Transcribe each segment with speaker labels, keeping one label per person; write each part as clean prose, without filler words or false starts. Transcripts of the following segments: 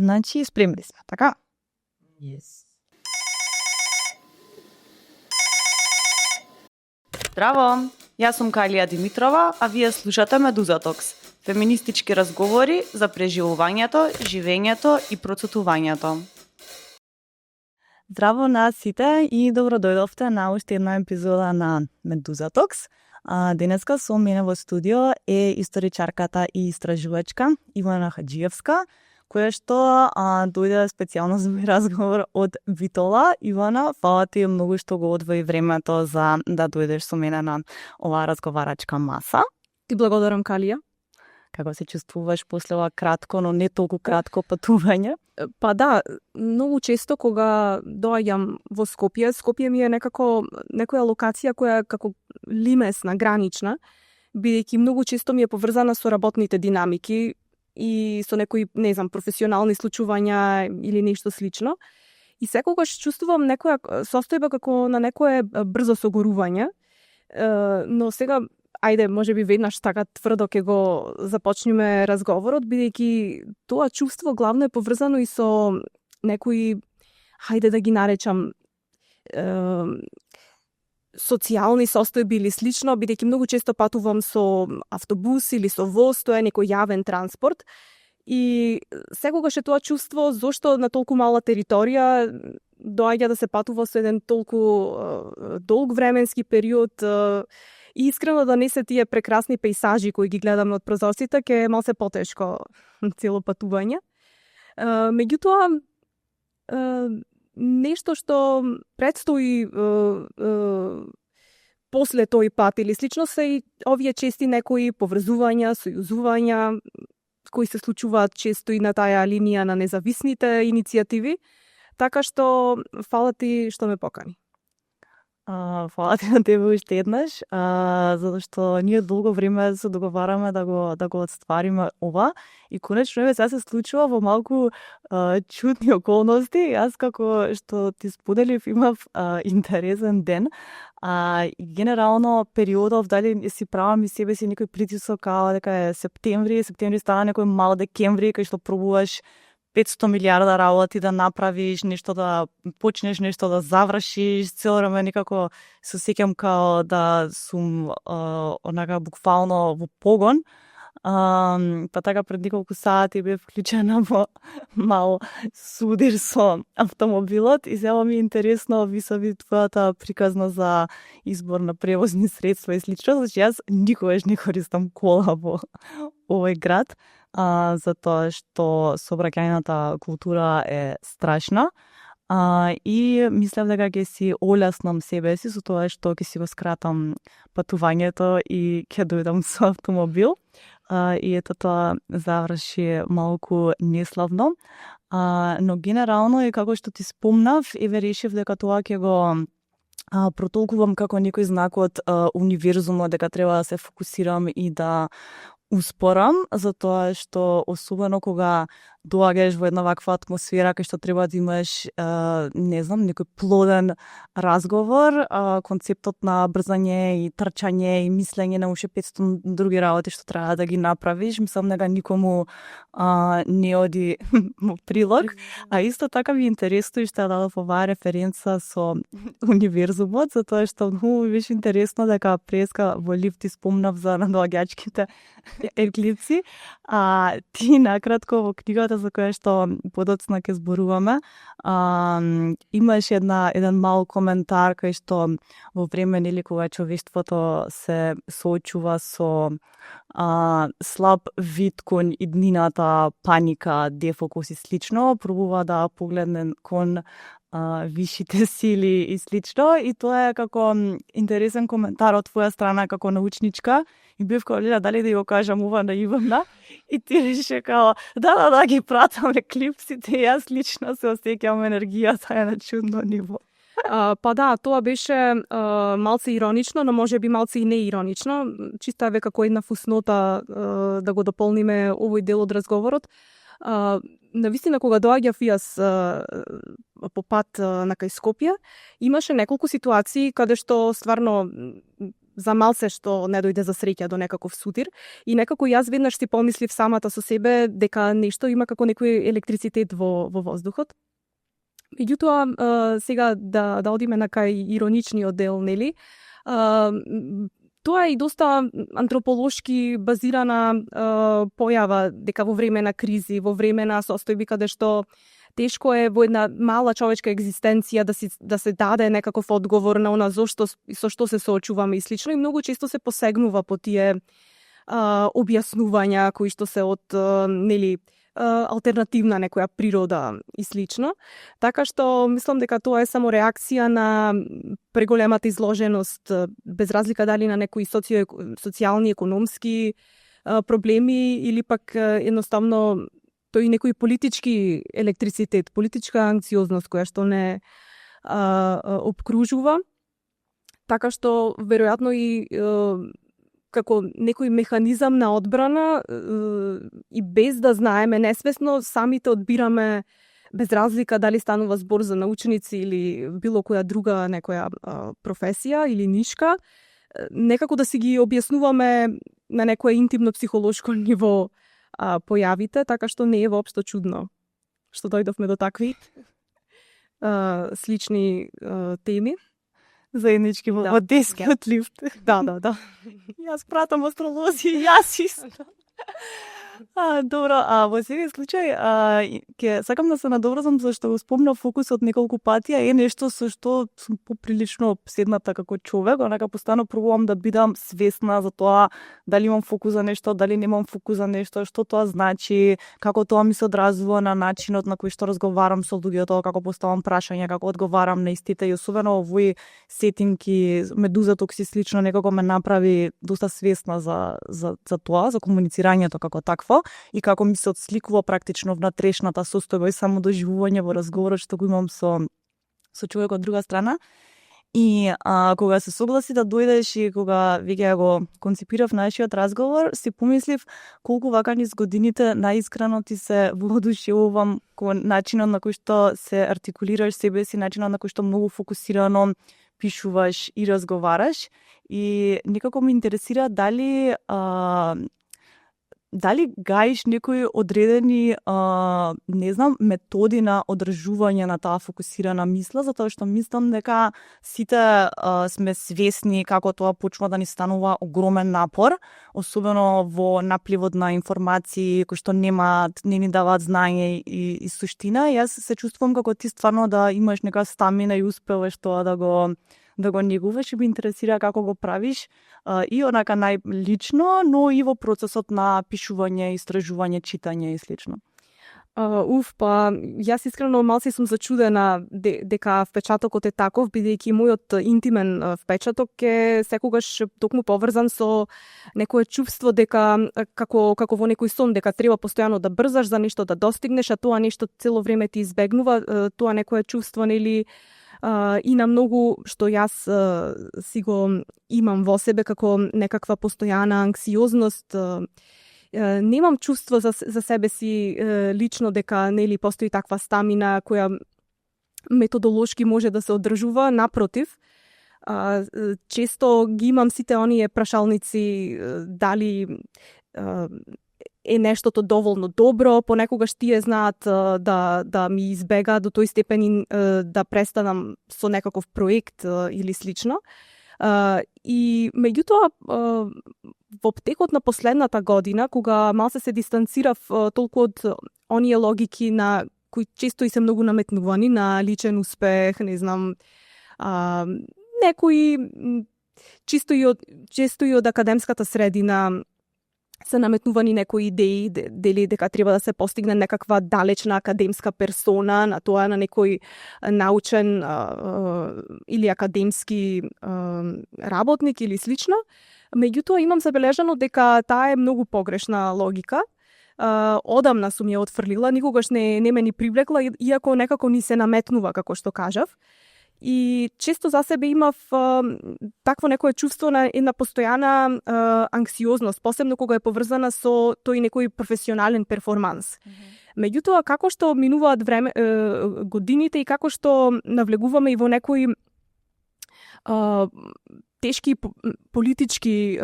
Speaker 1: Значи, спремни сме, така?
Speaker 2: Yes.
Speaker 3: Здраво! Јас сум Калија Димитрова, а вие слушате Медуза Токс. Феминистички разговори за преживувањето, живењето и процутувањето.
Speaker 1: Здраво на сите и добро дојдовте на уште една епизода на Медуза Токс. Денеска со мене во студио е историчарката и истражувачка Ивана Хаджиевска, која што дојде специјално за мој разговор од Битола. Ивана, фала ти многу што го одвои времето за да дојдеш со мене на оваа разговарачка маса.
Speaker 2: Ти благодарам, Калија.
Speaker 1: Како се чувствуваш после ова кратко, но не толку кратко патување?
Speaker 2: Па да, многу често кога доаѓам во Скопје ми е некако некоја локација која како лимесна, гранична, бидејќи многу често ми е поврзана со работните динамики и со некои, не знам, професионални случувања или нешто слично. И секогаш чувствувам некоја состојба како на некое брзо согорување, но сега ајде, можеби веднаш така тврдо ќе го започнеме разговорот, бидејќи тоа чувство главно е поврзано и со некои, хајде да ги наречам, социјални состојби или слично, бидејќи многу често патувам со автобус или со воз, тоа е некој јавен транспорт. И секогаш е тоа чувство зошто на толку мала територија доаѓа да се патува со еден толку долг временски период. И искрено да не се тие прекрасни пејсажи кои ги гледаме од прозорците, ке е малце потешко цело патување. Меѓутоа, нешто што предстои после тој пат или слично се и овие чести некои поврзувања, сојузувања, кои се случуваат често и на таа линија на независните иницијативи. Така што, фала ти што ме покани.
Speaker 1: Фала ти на тебе уште еднаш, затоа што ние долго време се договараме да го отствариме ова и конечно сега се случува во малку чудни околности. Јас како што ти споделив имав интересен ден. И генерално периодов, дали си правам и себе си некој притисок као дека е септември стана некој мал декември, кај што пробуваш 500 милиарда работи да направиш, нешто да почнеш, нешто да завршиш, цело време некако се сеќам као да сум онака буквално во погон. Па така пред неколку сати бев вклучена во мал судир со автомобилот и сега ми е интересно висови твојата приказна за избор на превозни средства и слично, значи јас никогаш не користам кола во овој град, затоа што сообраќајната култура е страшна. И мислев дека ќе си олеснам себе си со тоа што ќе си го скратам патувањето и ќе дојдам со автомобил. И ето тоа заврши малку неславно. Но генерално и како што ти спомнав, еве решив дека тоа ќе го протолкувам како некој знак од универзумот, дека треба да се фокусирам и да успорам, затоа што особено кога доаѓаш во една ваква атмосфера кај што треба да имаш, не знам, некој плоден разговор, концептот на брзање и трчање и мислење на уште 500 други работи што треба да ги направиш, мислам дека никому не оди во прилог, а исто така ми интересно и што дадов оваа референца со универзумот, затоа што многу ми беше интересно дека преска во лифт ти спомнав за надоаѓачките еклипси, ти накратко во книгата за која што подоцна ќе зборуваме, имаш еден мал коментар кај што во време нели кога човештвото се соочува со слаб вид кон иднината, паника, дефокус и слично, пробува да погледне кон вишите сили и слично, и тоа е како интересен коментар од твоја страна како научничка. И бев као, дали да ја кажам ова на Ивана, и ти реше као, да, ги пратам еклипсите, јас лично се осеќам енергијата е на чудно ниво.
Speaker 2: Па да, тоа беше малце иронично, но може би малце и неиронично. Чиста е како една фуснота да го дополниме овој дел од разговорот. Навистина, кога доаѓав јас по пат на кај Скопје, имаше неколку ситуации каде што стварно за малце што не дојде за среќа до некаков сутир. И некако јас веднаш си помислив самата со себе дека нешто има како некој електрицитет во воздухот. Меѓутоа, сега да одиме на кај ироничниот дел, нели? Тоа е и доста антрополошки базирана појава, дека во време на кризи, во време на состојби каде што тешко е во една мала човечка екзистенција да се даде некаков одговор на она со што се соочуваме и слично, и многу често се посегнува по тие објаснувања кои што се од нели алтернативна некоја природа и слично. Така што мислам дека тоа е само реакција на преголемата изложеност, без разлика дали на некои социјални, економски проблеми или пак едноставно тој некој политички електрицитет, политичка анксиозност која што не обкружува. Така што веројатно и како некој механизам на одбрана и без да знаеме, несвесно самите одбираме, без разлика дали станува збор за научници или било која друга некоја професија или нишка, некако да си ги објаснуваме на некое интимно психолошко ниво појавите, така што не е воопшто чудно што дојдовме до такви слични теми.
Speaker 1: Заеднички во дескиот лифт.
Speaker 2: Да.
Speaker 1: Јас пратам астролози, јас исто. Добро, во секој случај, ќе сакам да се надоврзам зашто го спомнав фокусот неколку пати, е нешто со што сум поприлично обседната како човек, онака постојано пробувам да бидам свесна за тоа дали имам фокус за нешто, дали немам фокус за нешто, што тоа значи, како тоа ми се одразува на начинот на кој што разговарам со луѓето, како поставам прашања, како одговарам на истите, и особено овој сетинки, Медуза Токс и слично, некако ме направи доста свесна за тоа, за комуницирањето како такво, и како ми се отсликува практично внатрешната состојба и само доживување во разговорот што го имам со човек од друга страна. И кога се согласи да дојдеш и кога веќе го концепирав нашиот разговор, си помислив колку вака низ годините наискрено ти се воодушевувам кон начинот на кој што се артикулираш себе си, начинот на кој што многу фокусирано пишуваш и разговараш, и некако ме интересира дали гаиш некои одредени, не знам, методи на одржување на таа фокусирана мисла, затоа што мислам дека сите сме свесни како тоа почва да ни станува огромен напор, особено во напливот на информации кои што не ни даваат знаење и суштина. Јас се чувствувам како ти стварно да имаш нека стамина и успеваш тоа да го негуваш, и ме интересира како го правиш, и онака најлично, но и во процесот на пишување, истражување, читање и слично.
Speaker 2: Па јас искрено малце сум зачудена дека впечатокот е таков, бидејќи мојот интимен впечаток е секогаш токму поврзан со некое чувство дека како во некој сон, дека треба постојано да брзаш за нешто да достигнеш, а тоа нешто цело време ти избегнува, тоа некое чувство, нели, и на многу што јас си го имам во себе како некаква постојана анксиозност. Немам чувство за себе си лично дека нели постои таква стамина која методолошки може да се одржува, напротив. Често ги имам сите оние прашалници дали е нештото доволно добро, понекогаш тие знаат да ми избегаат до тој степен да престанам со некаков проект или слично. И меѓутоа во текот на последната година, кога малце се дистанцирав толку од оние логики на кои често и се многу наметнувани на личен успех, не знам, некои често и од академската средина се наметнувани некои идеи дали дека треба да се постигне некаква далечна академска персона, на тоа на некој научен или академски работник или слично. Меѓутоа имам забележано дека таа е многу погрешна логика. Одамна сум ја отфрлила, никогаш не ме ни привлекла, иако некако ни се наметнува, како што кажав. И често за себе имав такво некое чувство на една постојана анксиозност, посебно кога е поврзана со тој некој професионален перформанс. Меѓутоа, како што минуваат годините и како што навлегуваме и во некои тешки политички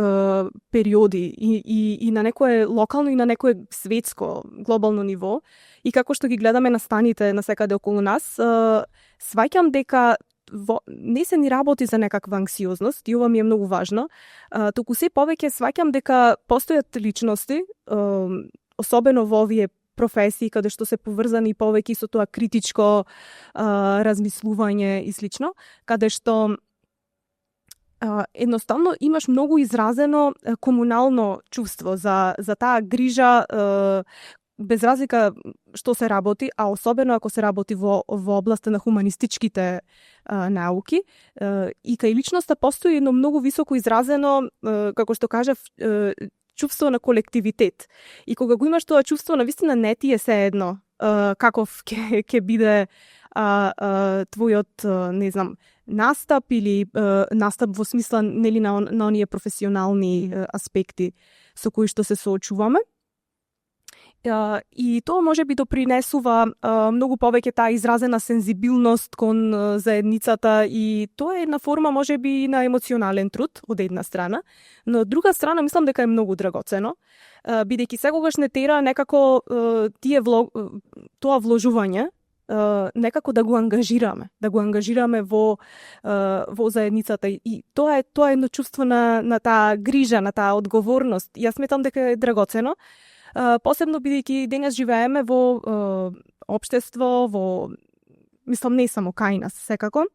Speaker 2: периоди и на некое локално и на некое светско, глобално ниво, и како што ги гледаме на станите на секаде околу нас, сваќам дека не се ни работи за некаква анксиозност, и ова ми е многу важно, туку се повеќе сваќам дека постојат личности, особено во овие професии каде што се поврзани повеќе со тоа критичко размислување и слично, каде што едноставно имаш многу изразено комунално чувство за таа грижа, без разлика што се работи, а особено ако се работи во областа на хуманистичките науки, и кај личноста постои едно многу високо изразено, како што кажав, чувство на колективитет. И кога го имаш тоа чувство, навистина не ти е се едно каков ќе биде твојот, не знам, настап или настап во смисла нели на оние професионални аспекти со кои што се соочуваме. И тоа може би допринесува многу повеќе таа изразена сензибилност кон заедницата, и тоа е една форма може би на емоционален труд од една страна, но од друга страна мислам дека е многу драгоцено, бидејќи секогаш не тера некако тоа вложување некако да го ангажираме во заедницата, и тоа е едно чувство на таа грижа, на таа одговорност. Јас сметам дека е драгоцено, посебно бидејќи денес живееме во општество, мислам не само кај нас секако,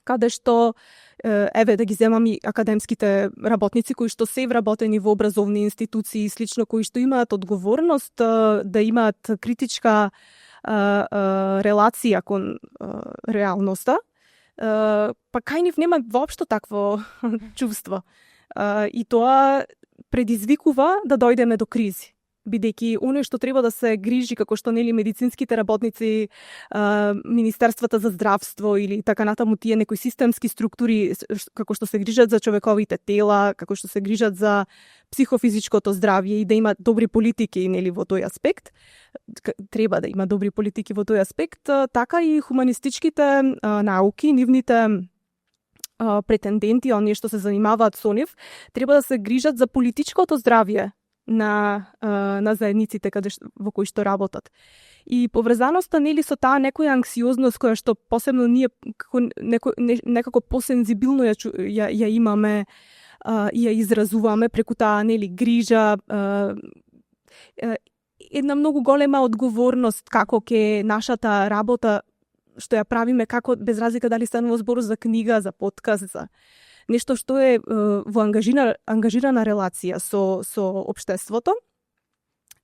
Speaker 2: каде што еве да ги земам и академските работници кои што се вработени во образовни институции и слично, кои што имаат одговорност да имаат критичка релација кон реалноста, па кај нив нема воопшто такво чувство. И тоа предизвикува да дојдеме до кризи, бидејќи оној што треба да се грижи, како што нели медицинските работници, Министерствата за здравство или така натаму, тие некои системски структури како што се грижат за човековите тела, како што се грижат за психофизичкото здравје и да имат добри политики нели во тој аспект, треба да има добри политики во тој аспект, така и хуманистичките науки, нивните претенденти, оние што се занимаваат со нив, треба да се грижат за политичкото здравје на заедниците во кои што работат. И поврзаноста нели со таа некоја анксиозност која што посебно ние некако посензибилно ја имаме и ја изразуваме преку таа нели грижа, една многу голема одговорност како ке нашата работа што ја правиме, како без разлика дали станува збор за книга, за подкаст, за нешто што е во ангажирана релација со општеството.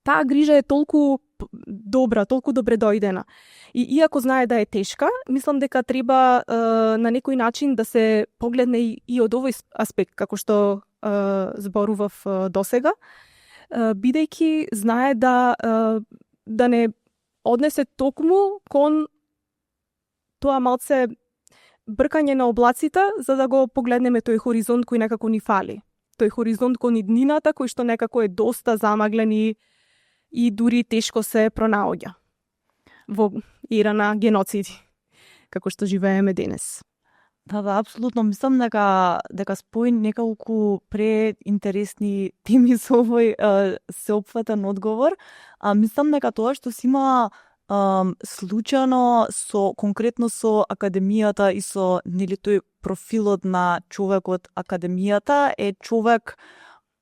Speaker 2: Таа грижа е толку добра, толку добре дојдена. И иако знае да е тешка, мислам дека треба на некој начин да се погледне и од овој аспект, како што зборував досега, бидејќи знае да не однесе токму кон тоа малце бркање на облаците, за да го погледнеме тој хоризонт кој некако ни фали. Тој хоризонт кон иднината, кој што некако е доста замаглен и дури тешко се пронаоѓа во ера на геноциди, како што живееме денес.
Speaker 1: Да, апсолутно. Мислам дека спои неколку преинтересни теми со овој сеопфатен одговор. Мислам дека тоа што си има случајно конкретно со академијата и со нели тој профилот на човекот академијата е човек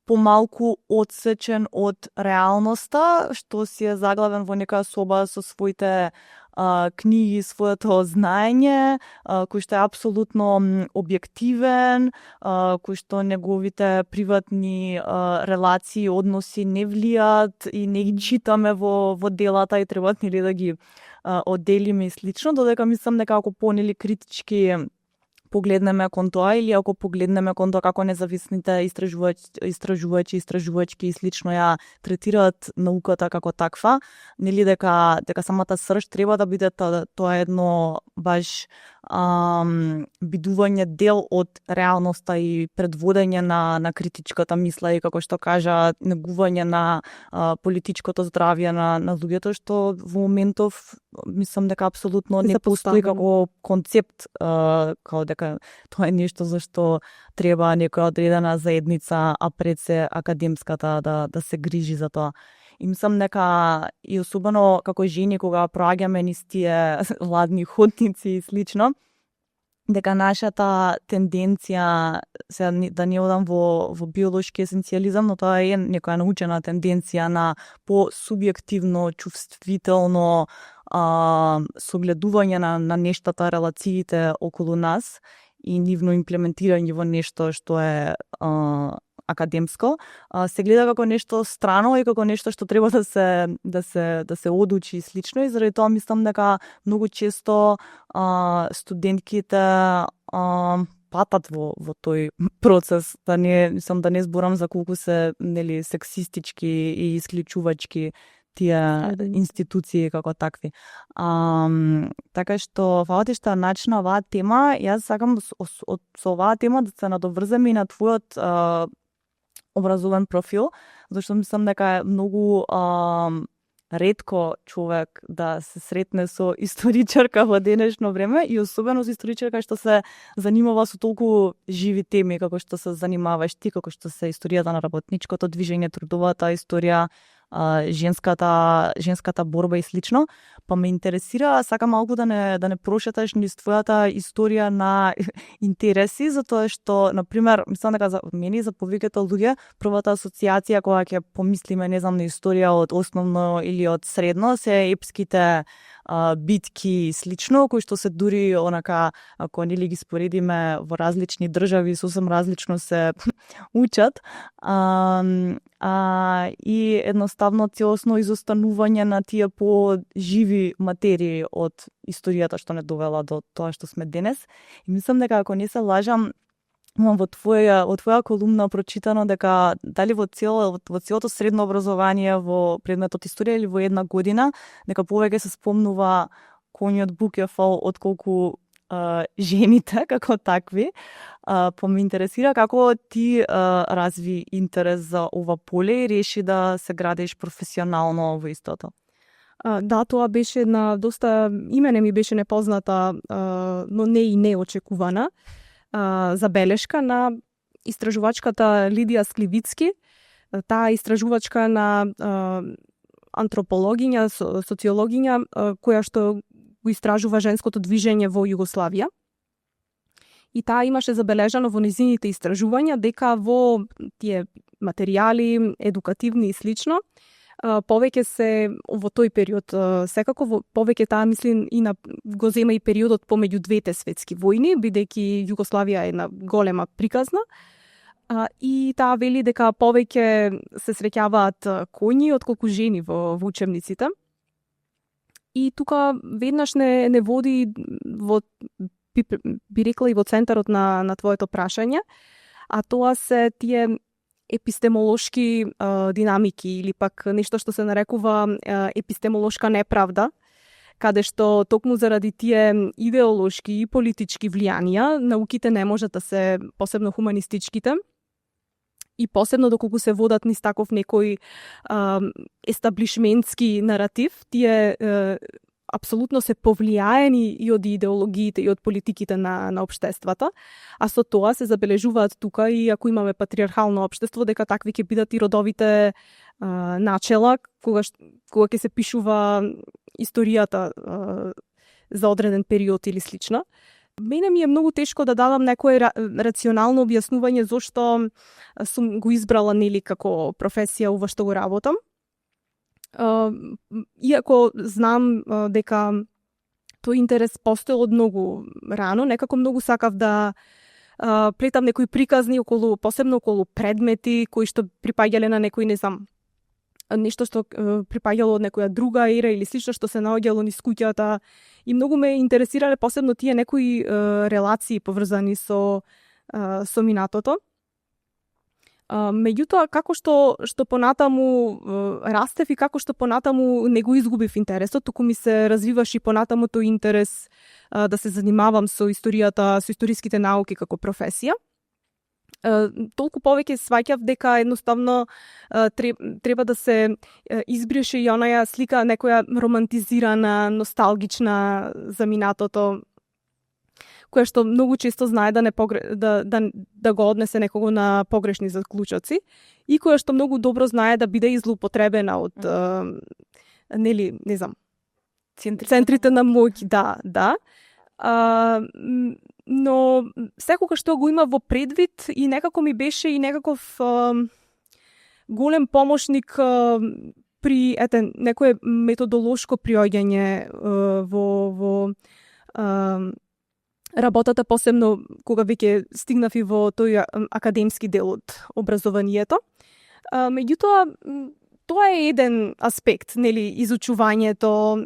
Speaker 1: помалку одсечен од реалноста, што си е заглавен во некоја соба со своите книги, своето знаење, кој што е апсолутно објективен, кој што неговите приватни релации, односи не влијат и не ги читаме во делата и треба нели да ги одделиме и слично, додека мислам дека ако понели критички погледнеме кон тоа, или ако погледнеме кон тоа како независните истражувачки и слично ја третираат науката како таква, нели дека самата срж треба да биде тоа едно баш бидување дел од реалноста и предводење на критичката мисла и како што кажа негување на политичкото здравје на луѓето, што во моментов мислам дека апсолутно не постои како концепт, како дека дека тоа е нешто за што треба некоја одредена заедница, а пред се академската да се грижи за тоа. И мислам дека и особено како жени кога проаѓаме низ тие ладни ходници и слично, дека нашата тенденција, сега да не одам во биолошки есенцијализам, но тоа е некоја научена тенденција на по-субјективно, чувствително согледување на нештата, релациите околу нас и нивно имплементирање во нешто што е академско, се гледа како нешто страно и како нешто што треба да се одучи и слично, и заради тоа мислам дека многу често студентките патат во тој процес, да не зборам за колку се сексистички и исклучувачки тие институции како такви. Така што фала ти што начина оваа тема, јас сакам со оваа тема да се надоврзам и на твојот образовен профил, зашто мислам дека е многу ретко човек да се сретне со историчарка во денешно време и особено со историчарка што се занимава со толку живи теми како што се занимаваш ти, како што се историјата на работничкото движење, трудовата историја, женската борба и слично, па ме интересира, сакам малку да не прошеташ низ твојата историја на интереси, затоа што, например, мислам дека за мене и за повеќето луѓе првата асоциација кога ќе помислиме, не знам, на историја од основно или од средно, се епските битки и слично, кои што се дури онака, ако нели ги споредиме во различни држави, сосем различно се учат. И едноставно целосно изостанување на тие по-живи материи од историјата што не довела до тоа што сме денес. И мислам дека, ако не се лажам, во твоја колумна прочитано дека дали во целото средно образование во предметот историја или во една година, дека повеќе се спомнува коњот Букефал отколку жените како такви. Па ме интересира како ти разви интерес за ова поле и реши да се градиш професионално во истото.
Speaker 2: Да, тоа беше една доста имене ми беше непозната, но не и неочекувана забелешка на истражувачката Лидија Скливицки. Таа истражувачка на антропологиња, социологиња, која што го истражува женското движење во Југославија. И таа имаше забележано во низините истражувања дека во тие материјали, едукативни и слично, повеќе се во тој период, секако повеќе таа мислим и го зема и периодот помеѓу двете светски војни, бидејќи Југославија е една голема приказна. И таа вели дека повеќе се среќаваат коњи отколку жени во учебниците. И тука веднаш не води во, би рекла, и во центарот на твоето прашање, а тоа се тие епистемолошки динамики или пак нешто што се нарекува епистемолошка неправда, каде што токму заради тие идеолошки и политички влијанија науките не можат да се, посебно хуманистичките, и посебно доколку се водат низ таков некој естаблишментски наратив, тие апсолутно се повлијаени и од идеологиите и од политиките на општествата, а со тоа се забележуваат тука и ако имаме патриархално општество, дека такви ќе бидат и родовите начела кога ќе се пишува историјата за одреден период или слично. Мене ми е многу тешко да дадам некое рационално објаснување зошто сум го избрала нели како професија ова што го работам. Иако знам дека тој интерес постоел од многу рано, некако многу сакав да плетам некои приказни посебно околу предмети кои што припаѓале на некој, не знам, нешто што припаѓало од некоја друга ера или слично што се наоѓало низ куќата, и многу ме интересирале посебно тие некои релации поврзани со минатото. Меѓутоа, како што понатаму растев и како што понатаму не го изгубив интересот, туку ми се развиваш и понатаму тој интерес да се занимавам со историјата, со историските науки како професија. Толку повеќе сваќав дека едноставно треба да се избрише и онаја слика, некоја романтизирана, носталгична за минатото, која што многу често знае да го однесе некого на погрешни заклучоци и која што многу добро знае да биде излоупотребена од не знам, центрите на моќ, да. Но секогаш што го има во предвид и некако ми беше и некаков голем помошник при некое методолошко приоѓање во работата, посебно кога веќе стигнав и во тој академски дел од образованието. Меѓутоа, тоа е еден аспект, нели, изучувањето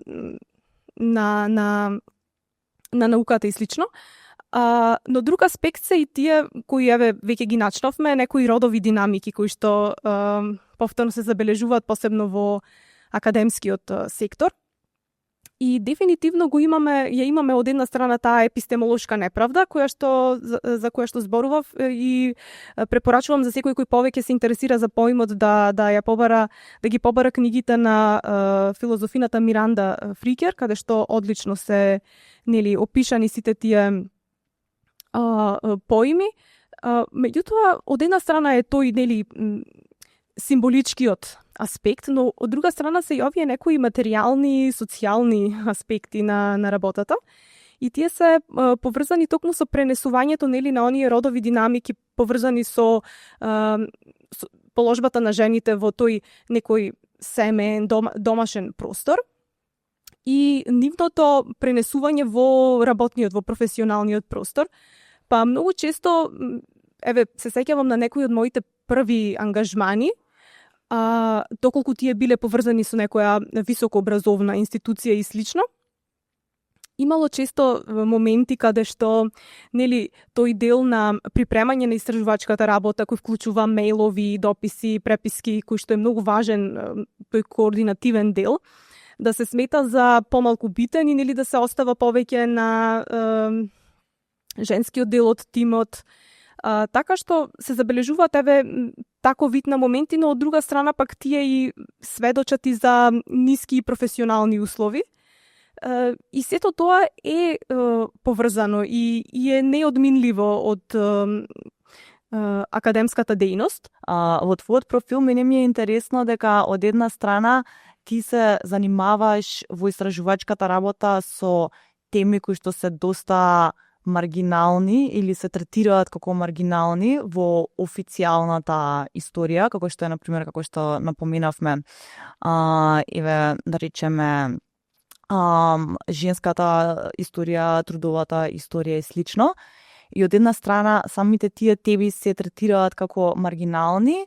Speaker 2: на науката и слично. Но друг аспект се и тие кои веќе ги начнавме, некои родови динамики кои што повторно се забележуваат посебно во академскиот сектор. И дефинитивно ја имаме од една страна таа епистемолошка неправда за која што зборував и препорачувам за секој кој повеќе се интересира за поимот да ги побара книгите на филозофината Миранда Фрикер, каде што одлично се опишани сите тие поими. Меѓутоа, од една страна е тој символичкиот аспект, но од друга страна се и овие некои материјални, социјални аспекти на работата. И тие се поврзани токму со пренесувањето на оние родови динамики, поврзани со положбата на жените во тој некој семеен, домашен простор и нивното пренесување во работниот, во професионалниот простор. Па многу често, се сеќавам на некои од моите први ангажмани, доколку тие биле поврзани со некоја високообразовна институција и слично. Имало често моменти каде што тој дел на припремање на истражувачката работа кој вклучува мејлови, дописи, преписки, кој што е многу важен, тој координативен дел, да се смета за помалку битен и да се остава повеќе на женскиот дел од тимот. Така што се забележуваат тако вид на моменти, но од друга страна пак тие и сведочат и за ниски професионални услови. И сето тоа е поврзано и е неодминливо од академската дејност.
Speaker 1: Во твојот профил мене ми е интересно дека од една страна ти се занимаваш во истражувачката работа со теми кои што се доста маргинални или се третираат како маргинални во официјалната историја, како што е, например, како што напоменавме, да речеме, женската историја, трудовата историја и слично. И од една страна самите тие теми се третираат како маргинални,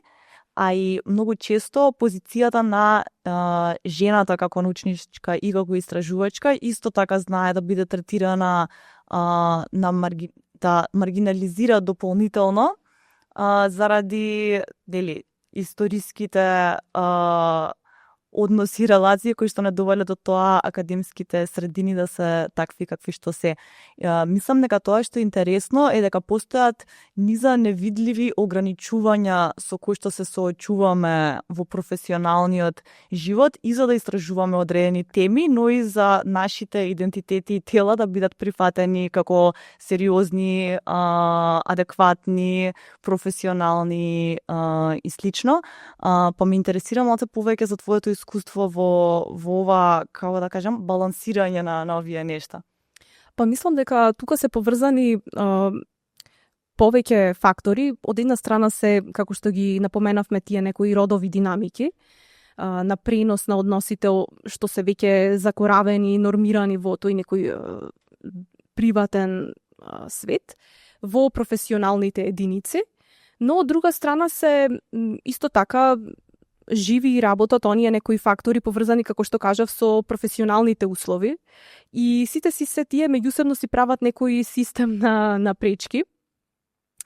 Speaker 1: а и многу често позицијата на жената како научничка и како истражувачка исто така знае да биде третирана да маргинализира дополнително заради историските односи, релации кои што не довеле до тоа академските средини да се такви какви што се. Мислам дека тоа што е интересно е дека постојат низа невидливи ограничувања со кои што се соочуваме во професионалниот живот и за да истражуваме одредени теми, но и за нашите идентитети и тела да бидат прифатени како сериозни, адекватни, професионални и слично. Па ме интересира малку повеќе за твоето искуство во ова, како да кажам, балансирање на овие нешта.
Speaker 2: Па мислам дека тука се поврзани повеќе фактори. Од една страна се, како што ги напоменавме, тие некои родови динамики на пренос на односите што се веќе закоравени и нормирани во тој некој приватен свет, во професионалните единици. Но од друга страна се исто така живи и работат оние некои фактори поврзани, како што кажав, со професионалните услови и сите се тие меѓусебно си прават некој систем на пречки.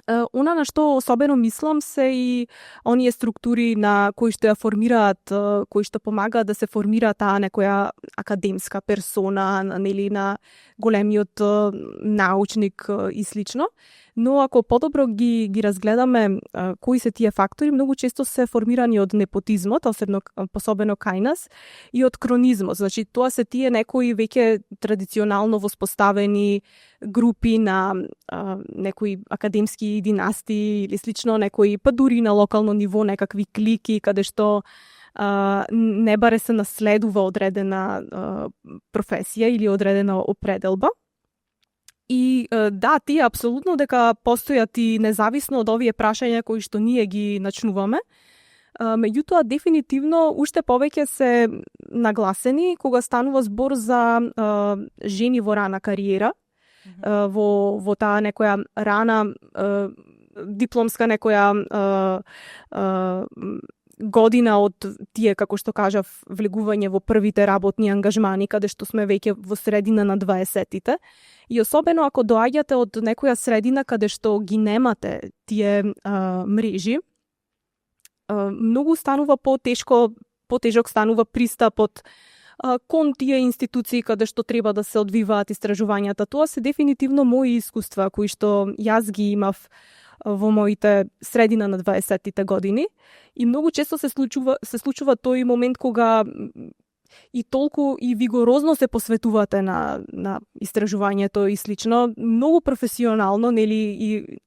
Speaker 2: Она на што особено мислам се и оние структури на кои што ја формираат, кои што помагаат да се формира таа некоја академска персона, на големиот научник и слично. Но ако подобро ги разгледаме кои се тие фактори, многу често се формирани од непотизмот, посебено кај нас, и од кронизмот. Значи, тоа се тие некои веќе традиционално воспоставени групи на некои академски династии или слично, некои, па дури на локално ниво, некакви клики, каде што не баре се наследува одредена професија или одредена определба. И да, тие апсолутно дека постојат и независно од овие прашања кои што ние ги начнуваме. Меѓутоа, дефинитивно, уште повеќе се нагласени кога станува збор за жени во рана кариера, во таа некоја рана дипломска некоја година од тие, како што кажав, влегување во првите работни ангажмани, каде што сме веќе во средина на 20-тите. И особено ако доаѓате од некоја средина каде што ги немате тие мрежи, многу станува потежок станува пристапот кон тие институции каде што треба да се одвиваат истражувањата. Тоа се дефинитивно мои искуства кои што јас ги имав во моите средина на 20-тите години, и многу често се случува тој момент кога и толку и вигорозно се посветувате на истражувањето и слично, многу професионално, нели, и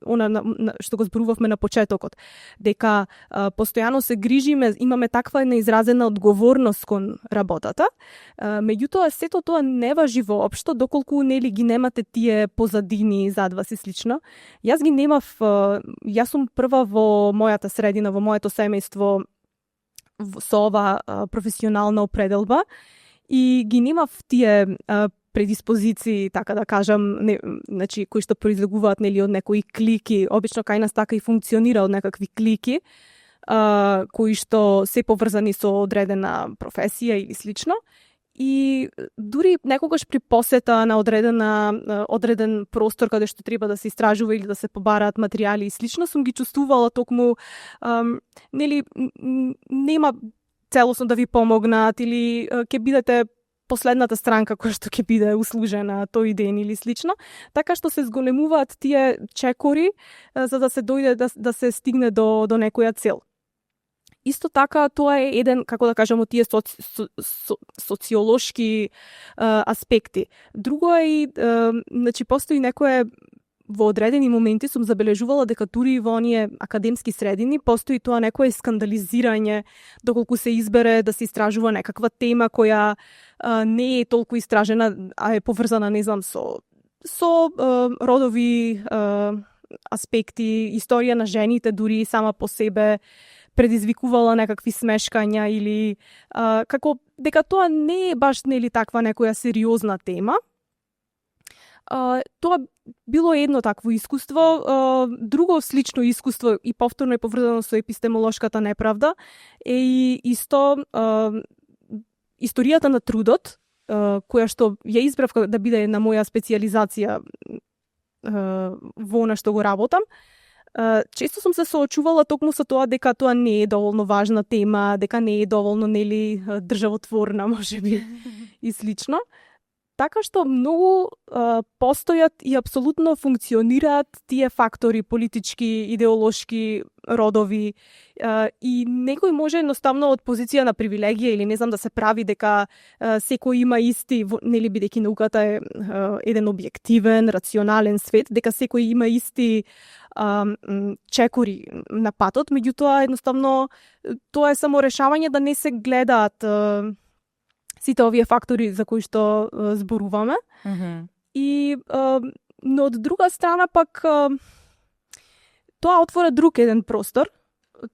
Speaker 2: што го зборувавме на почетокот, дека постојано се грижиме, имаме таква неизразена одговорност кон работата, меѓутоа сето тоа не важи воопшто доколку нели ги немате тие позадини зад вас и слично. Јас ги немав, јас сум прва во мојата средина, во моето семејство со ова професионална определба, и ги немав тие предиспозиции, така да кажам, значи кои што произлегуваат нели од некои клики. Обично кај нас така и функционира, од некакви клики кои што се поврзани со одредена професија или слично. И дури некогаш при посета на одреден простор каде што треба да се истражува или да се побараат материјали и слично, сум ги чувствувала токму нели нема целосно да ви помогнат, или ќе бидете последната странка која што ќе биде услужена тој ден или слично, така што се зголемуваат тие чекори за да се дојде да се стигне до некоја цел. Исто така, тоа е еден, како да кажам, од тие социолошки аспекти. Друго е и, значи, постои некое, во одредени моменти сум забележувала дека дури во оние академски средини постои тоа некое скандализирање, доколку се избере да се истражува некаква тема која не е толку истражена, а е поврзана, не знам, со родови аспекти, историја на жените дури сама по себе предизвикувала некакви смешкања, или како дека тоа не е баш нели таква некоја сериозна тема. Тоа било едно такво искуство. Друго слично искуство и повторно е поврзано со епистемолошката неправда е и исто историјата на трудот, која што ја избрав да биде на моја специјализација во она што го работам. Често сум се соочувала токму со тоа дека тоа не е доволно важна тема, дека не е доволно нели државотворна, можеби, и слично. Така што многу постојат и апсолутно функционираат тие фактори политички, идеолошки, родови, и некој може едноставно од позиција на привилегија или не знам да се прави дека секој има исти, нели бидејќи науката е еден објективен, рационален свет, дека секој има исти чекори на патот, меѓутоа едноставно тоа е само решавање да не се гледаат сите овие фактори за кои што зборуваме. И но од друга страна пак тоа отвора друг еден простор.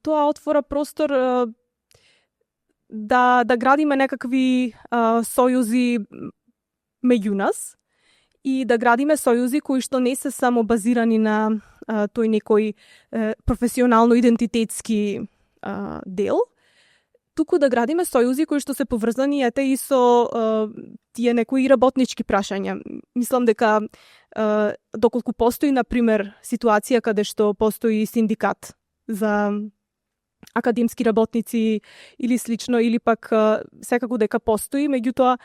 Speaker 2: Тоа отвора простор да градиме некакви сојузи меѓу нас и да градиме сојузи кои што не се само базирани на тој некој професионално идентитетски дел, туку да градиме сојузи кои што се поврзани и со тие некои работнички прашања. Мислам дека доколку постои, например, ситуација каде што постои синдикат за академски работници или слично, или пак секако дека постои, меѓутоа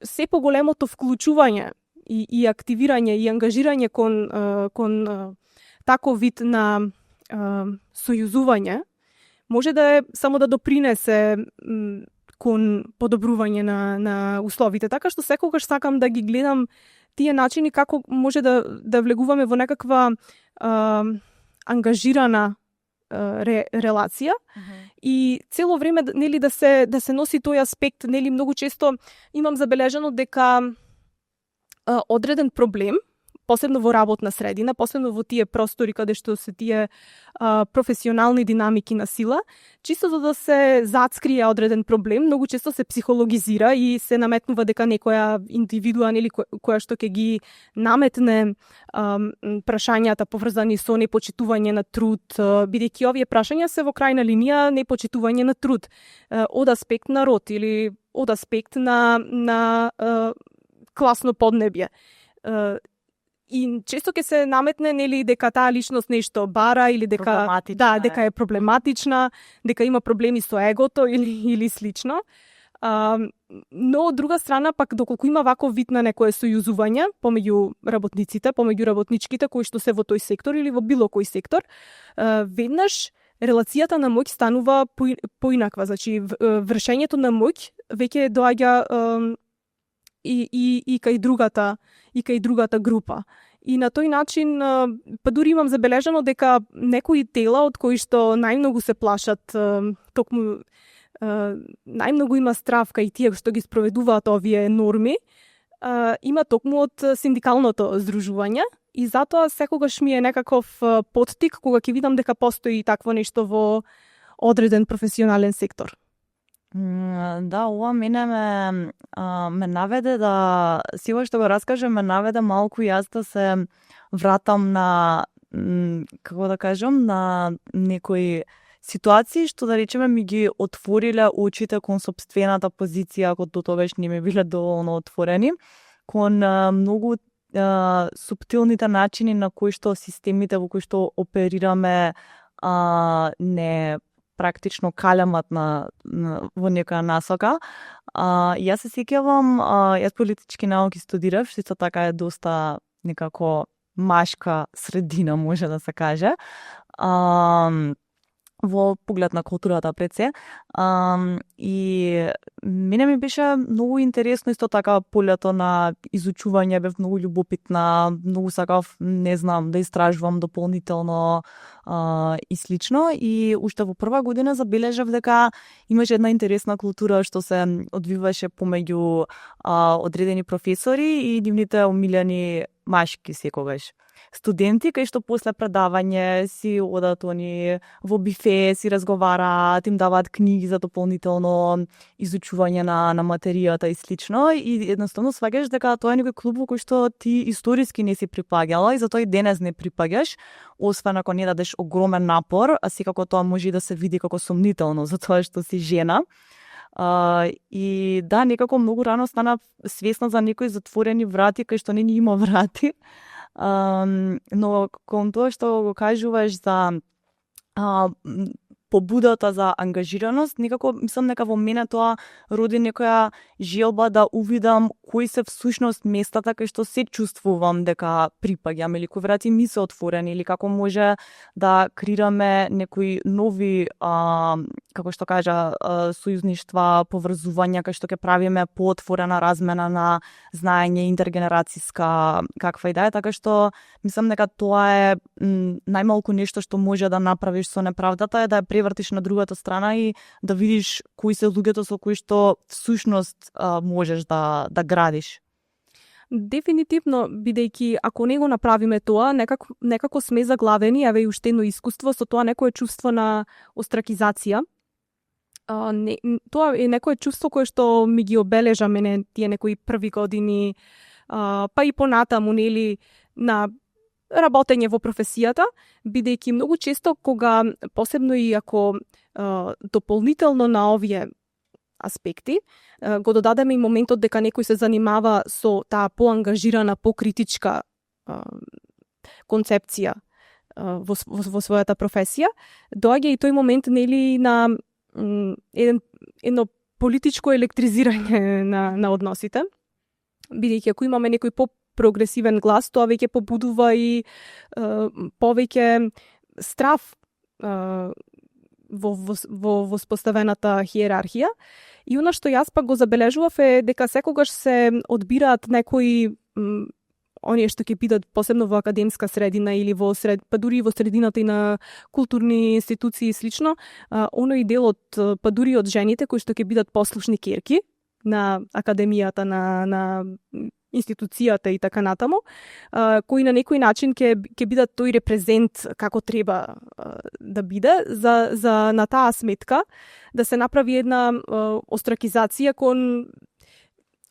Speaker 2: се поголемото вклучување и активирање и ангажирање кон таков вид на сојузување може да е само да допринесе кон подобрување на условите. Така што секогаш сакам да ги гледам тие начини како може да влегуваме во некаква ангажирана релација и цело време нели да се носи тој аспект, нели многу често имам забележано дека одреден проблем, посебно во работна средина, посебно во тие простори каде што се тие професионални динамики на сила, чисто за да се зацкрие одреден проблем, многу често се психологизира и се наметнува дека некоја индивидуа или која што ќе ги наметне прашањата поврзани со непочитување на труд, бидејќи овие прашања се во крајна линија непочитување на труд од аспект на род или од аспект на класно поднебје. И често ќе се наметне нели дека таа личност нешто бара или дека дека е проблематична, дека има проблеми со егото или слично. Но од друга страна пак доколку има ваков вид на некое сојузување помеѓу работниците, помеѓу работничките кои што се во тој сектор или во било кој сектор, веднаш релацијата на моќ станува поинаква, значи вршењето на моќ веќе доаѓа и кај другата група. И на тој начин, па дури имам забележано дека некои тела од кои што најмногу се плашат, токму најмногу има страв кај тие што ги спроведуваат овие норми, има токму од синдикалното здружување и затоа секогаш ми е некаков поттик кога ќе видам дека постои такво нешто во одреден професионален сектор.
Speaker 1: Да, ова мене ме наведе да, сила што го раскажем, ме наведе малку јас да се вратам на, како да кажам, на некои ситуации што да речеме ми ги отвориле очите кон сопствената позиција, ако до тогаш не ми биле доволно отворени, кон многу суптилните начини на кои што системите во кои што оперираме не практично калемат во некоја насока. Јас се сеќавам, јас политички науки студирав, што така е доста некако машка средина, може да се каже. Во поглед на културата пред се. И мене ми беше многу интересно исто така полето на изучување, бев многу љубопитна, многу сакав, не знам, да истражувам дополнително и слично. И уште во прва година забележав дека имаше една интересна култура што се одвиваше помеѓу одредени професори и нивните омилени машки секогаш. Студенти кај што после предавање си одат они во бифе, си разговараат, им даваат книги за дополнително изучување на материјата и слично, и едноставно сваѓаш дека тоа е некој клуб во кој што ти историски не си припаѓала и затоа и денес не припаѓаш, освен ако не дадеш огромен напор, а секако тоа може и да се види како сомнително затоа што си жена. И да, некако многу рано стана свесна за некои затворени врати кај што не ни има врати. Но кон тоа што го кажуваш за побудата за ангажираност, некако мислам дека во мене тоа роди некоја желба да увидам кои се всушност местата кај што се чувствувам дека припаѓам или кои врати ми се отворени или како може да креираме некои нови како што кажа сојузништва, поврзувања кај што ќе правиме поотворена размена на знаење интергенерацијска каква и да е, така што мислам дека тоа е најмалку нешто што може да направиш со неправдата е да ја превртиш на другата страна и да видиш кои се луѓето со кои што всушност можеш да градиш.
Speaker 2: Дефинитивно, бидејќи ако не го направиме тоа, некако сме заглавени, еве и уште едно искуство со тоа некое чувство на остракизација. Тоа е некое чувство кое што ми ги обележа мене тие некои први години, па и понатаму, нели, на работење во професијата, бидејќи многу често кога, посебно и ако дополнително на овие аспекти, го додадеме и моментот дека некој се занимава со таа поангажирана, покритичка концепција во својата професија, доаѓа и тој момент, нели, на едно политичко електризирање на односите, бидејќи ако имаме некој прогресивен глас, тоа веќе побудува и повеќе страв во воспоставената хиерархија. И она што јас пак го забележував е дека секогаш се одбираат некои оние што ќе бидат посебно во академска средина или па дури и во средината и на културни институции и слично, оној дел па дури од жените кои што ќе бидат послушни ќерки на академијата, на институцијата и така натаму, кои на некој начин ќе бидат тој репрезент како треба да биде за на таа сметка да се направи една остракизација кон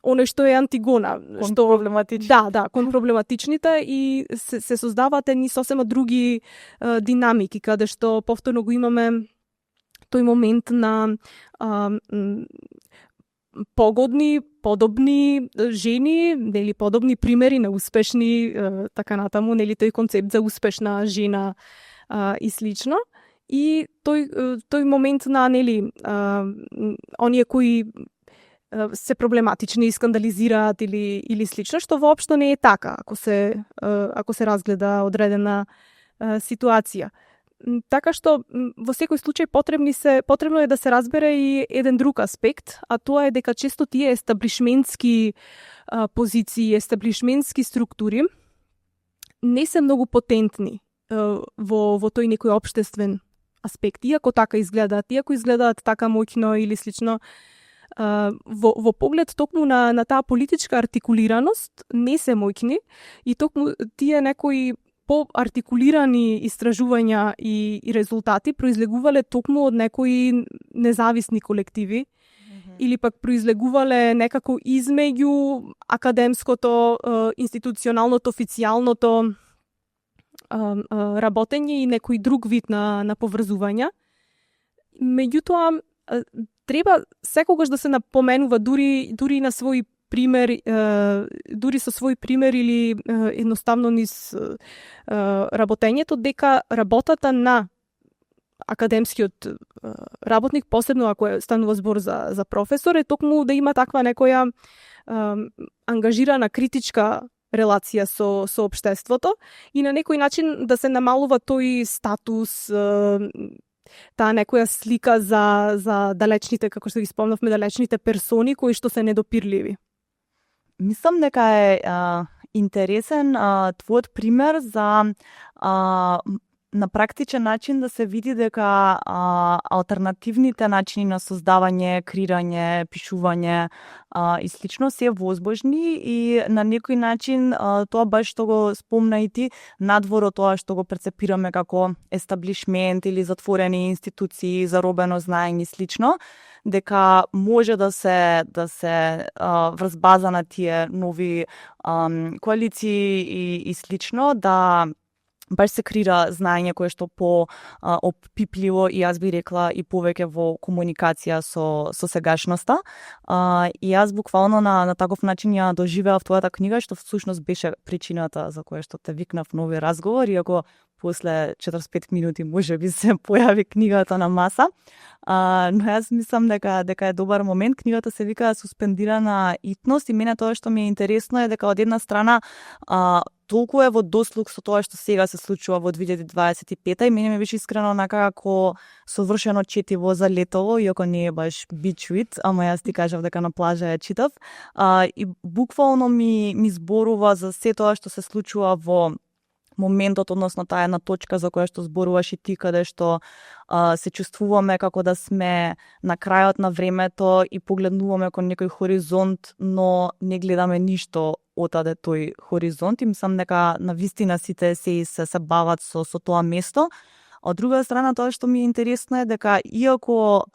Speaker 2: оној што е антигона,
Speaker 1: кон проблематични.
Speaker 2: Да, кон проблематичните и се создаваат едни сосема други динамики каде што повторно го имаме тој момент на погодни, подобни жени, нели подобни примери на успешни така натаму, нели тој концепт за успешна жена и слично. И тој момент на нели оние кои се проблематични и скандализираат или слично, што воопшто не е така ако се разгледа одредена ситуација. Така што во секој случај потребно е да се разбере и еден друг аспект, а тоа е дека често тие естаблишментски позиции, естаблишментски структури не се многу потентни во тој некој општествен аспект. Иако така изгледаат, така моќно или слично, во поглед токму на таа политичка артикулираност не се моќни и токму тие некои по-артикулирани истражувања и резултати произлегувале токму од некои независни колективи или пак произлегувале некако измеѓу академското, институционалното, официјалното работење и некој друг вид на поврзувања. Меѓутоа, треба секогаш да се напоменува дури на свој пример, дури со свој пример или едноставно низ работењето, дека работата на академскиот работник, посебно ако станува збор за професор, е токму да има таква некоја ангажирана критичка релација со општеството и на некој начин да се намалува тој статус, таа некоја слика за далечните, како што ги спомнавме, далечните персони кои што се недопирливи.
Speaker 1: Мислам дека е интересен твојот пример за на практичен начин да се види дека алтернативните начини на создавање, креирање, пишување и слично се возможни и на некој начин тоа баш што го спомна и ти, надвор од тоа што го перцепираме како естаблишмент или затворени институции, заробено знаење и слично, дека може да се врз база на тие нови коалиции и слично да баш се крира знаење кое што опипливо и јас би рекла и повеќе во комуникација со сегашноста. И јас буквално на таков начин ја доживеав твојата книга, што всушност беше причината за која што те викнав на овој разговор, иако после 45 минути може би се појави книгата на маса. Но јас мислам дека е добар момент. Книгата се вика Суспендирана итност и мене тоа што ми е интересно е дека од една страна толку е во дослуг со тоа што сега се случува во 2025 и мене ми беше искрено онака како совршено четиво за летово, иако не е баш beach read, ама јас ти кажав дека на плажа ја читав. И буквално ми зборува за се тоа што се случува во моментот, односно таа една точка за која што зборуваш и ти, каде што се чувствуваме како да сме на крајот на времето и погледнуваме кон некој хоризонт, но не гледаме ништо отаде тој хоризонт и мислам дека навистина сите се бават со тоа место. Од друга страна, тоа што ми е интересно е дека иако,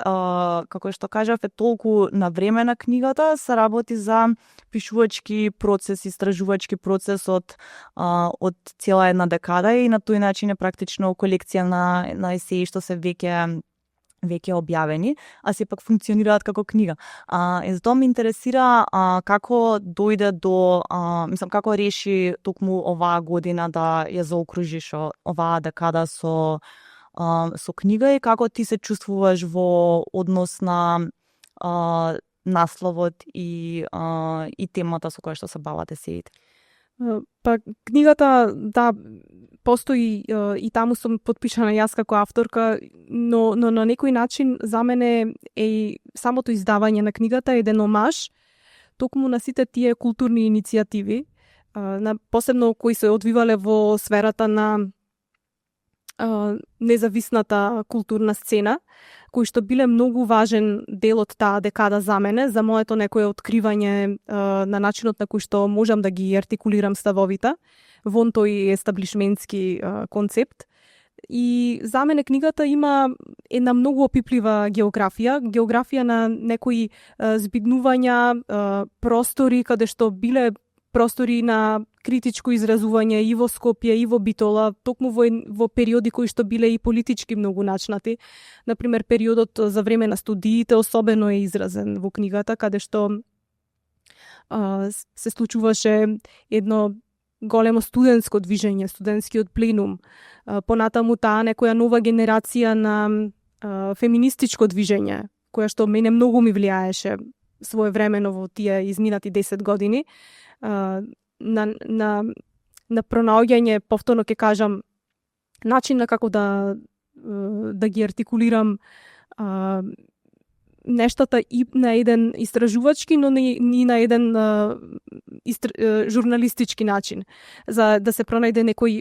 Speaker 1: како што кажав, е толку на време на книгата, се работи за пишувачки процес, истражувачки процес од цела една декада и на тој начин е практично колекција на есеи што се веќе објавени, а сепак функционираат како книга. И затоа ме интересира како дојде до, како реши токму оваа година да ја заокружиш оваа декада со книга и како ти се чувствуваш во однос на насловот и темата со која што се бават есеите?
Speaker 2: Па книгата, да, постои и таму сум потпишана јас како авторка, но на некој начин за мене е самото издавање на книгата еден омаж токму на сите тие културни иницијативи, посебно кои се одвивале во сферата на независната културна сцена, кои што биле многу важен дел од таа декада за мене, за моето некое откривање на начинот на кој што можам да ги артикулирам ставовите вон тој естаблишментски концепт. И за мене книгата има една многу опиплива географија на некои збиднувања, простори каде што биле простори на критичко изразување и во Скопје и во Битола, токму во периоди кои што биле и политички многу начнати. Например, периодот за време на студиите особено е изразен во книгата, каде што се случуваше едно големо студентско движење, студентскиот пленум. Понатаму таа некоја нова генерација на феминистичко движење, која што мене многу ми влијаеше своевремено во тие изминати 10 години. На пронаоѓање, повторно ќе кажам, начин на како да ги артикулирам нештата и на еден истражувачки, но и на еден журналистички начин, за да се пронајде некој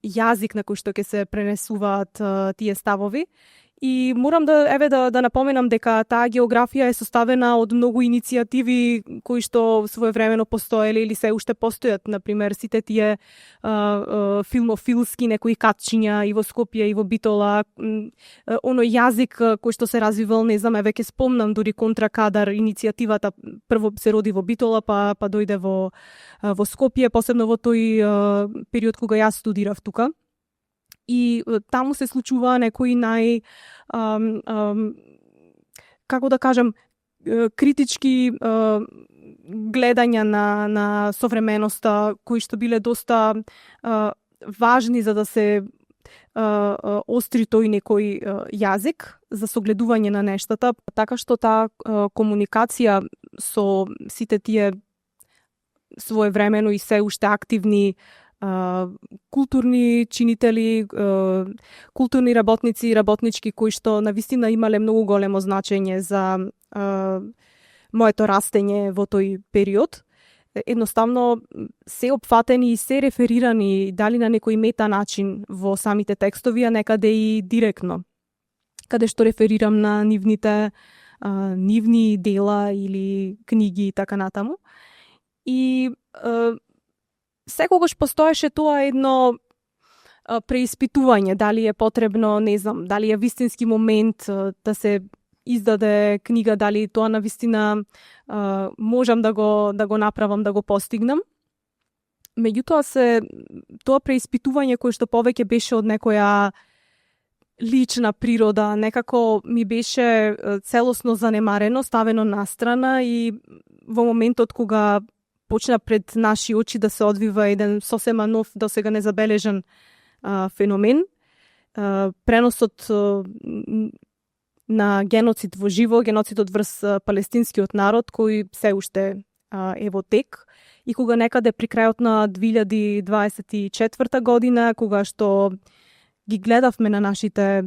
Speaker 2: јазик на кој што ќе се пренесуваат тие ставови. И морам да напоменам дека таа географија е составена од многу иницијативи кои што своевремено постоеле или се уште постојат, например сите тие филмофилски некои катчиња и во Скопје и во Битола, оној јазик кој што се развивал, не знам, веќе спомнам дури Контракадар, иницијативата прво се роди во Битола, па дојде во Скопје, посебно во тој период кога јас студирав тука. И таму се случува некои како да кажам, критички гледања на современоста, кои што биле доста важни за да се остри тој некој јазик за согледување на нештата, така што таа комуникација со сите тие своевремено и се уште активни културни чинители, културни работници и работнички кои што навистина имале многу големо значење за моето растење во тој период. Едноставно се опфатени и се реферирани дали на некој мета начин во самите текстови, а некаде и директно, каде што реферирам на нивни дела или книги и така натаму. И секогаш постоеше тоа едно преиспитување, дали е потребно, не знам, дали е вистински момент да се издаде книга, дали тоа навистина можам да го направам, да го постигнам. Меѓутоа тоа преиспитување кое што повеќе беше од некоја лична природа, некако ми беше целосно занемарено, ставено настрана и во моментот кога почна пред наши очи да се одвива еден сосема нов, досега незабележан феномен. Преносот на геноцид во живо, геноцидот врз палестинскиот народ, кој се уште е во тек. И кога некаде при крајот на 2024 година, кога што ги гледавме на нашите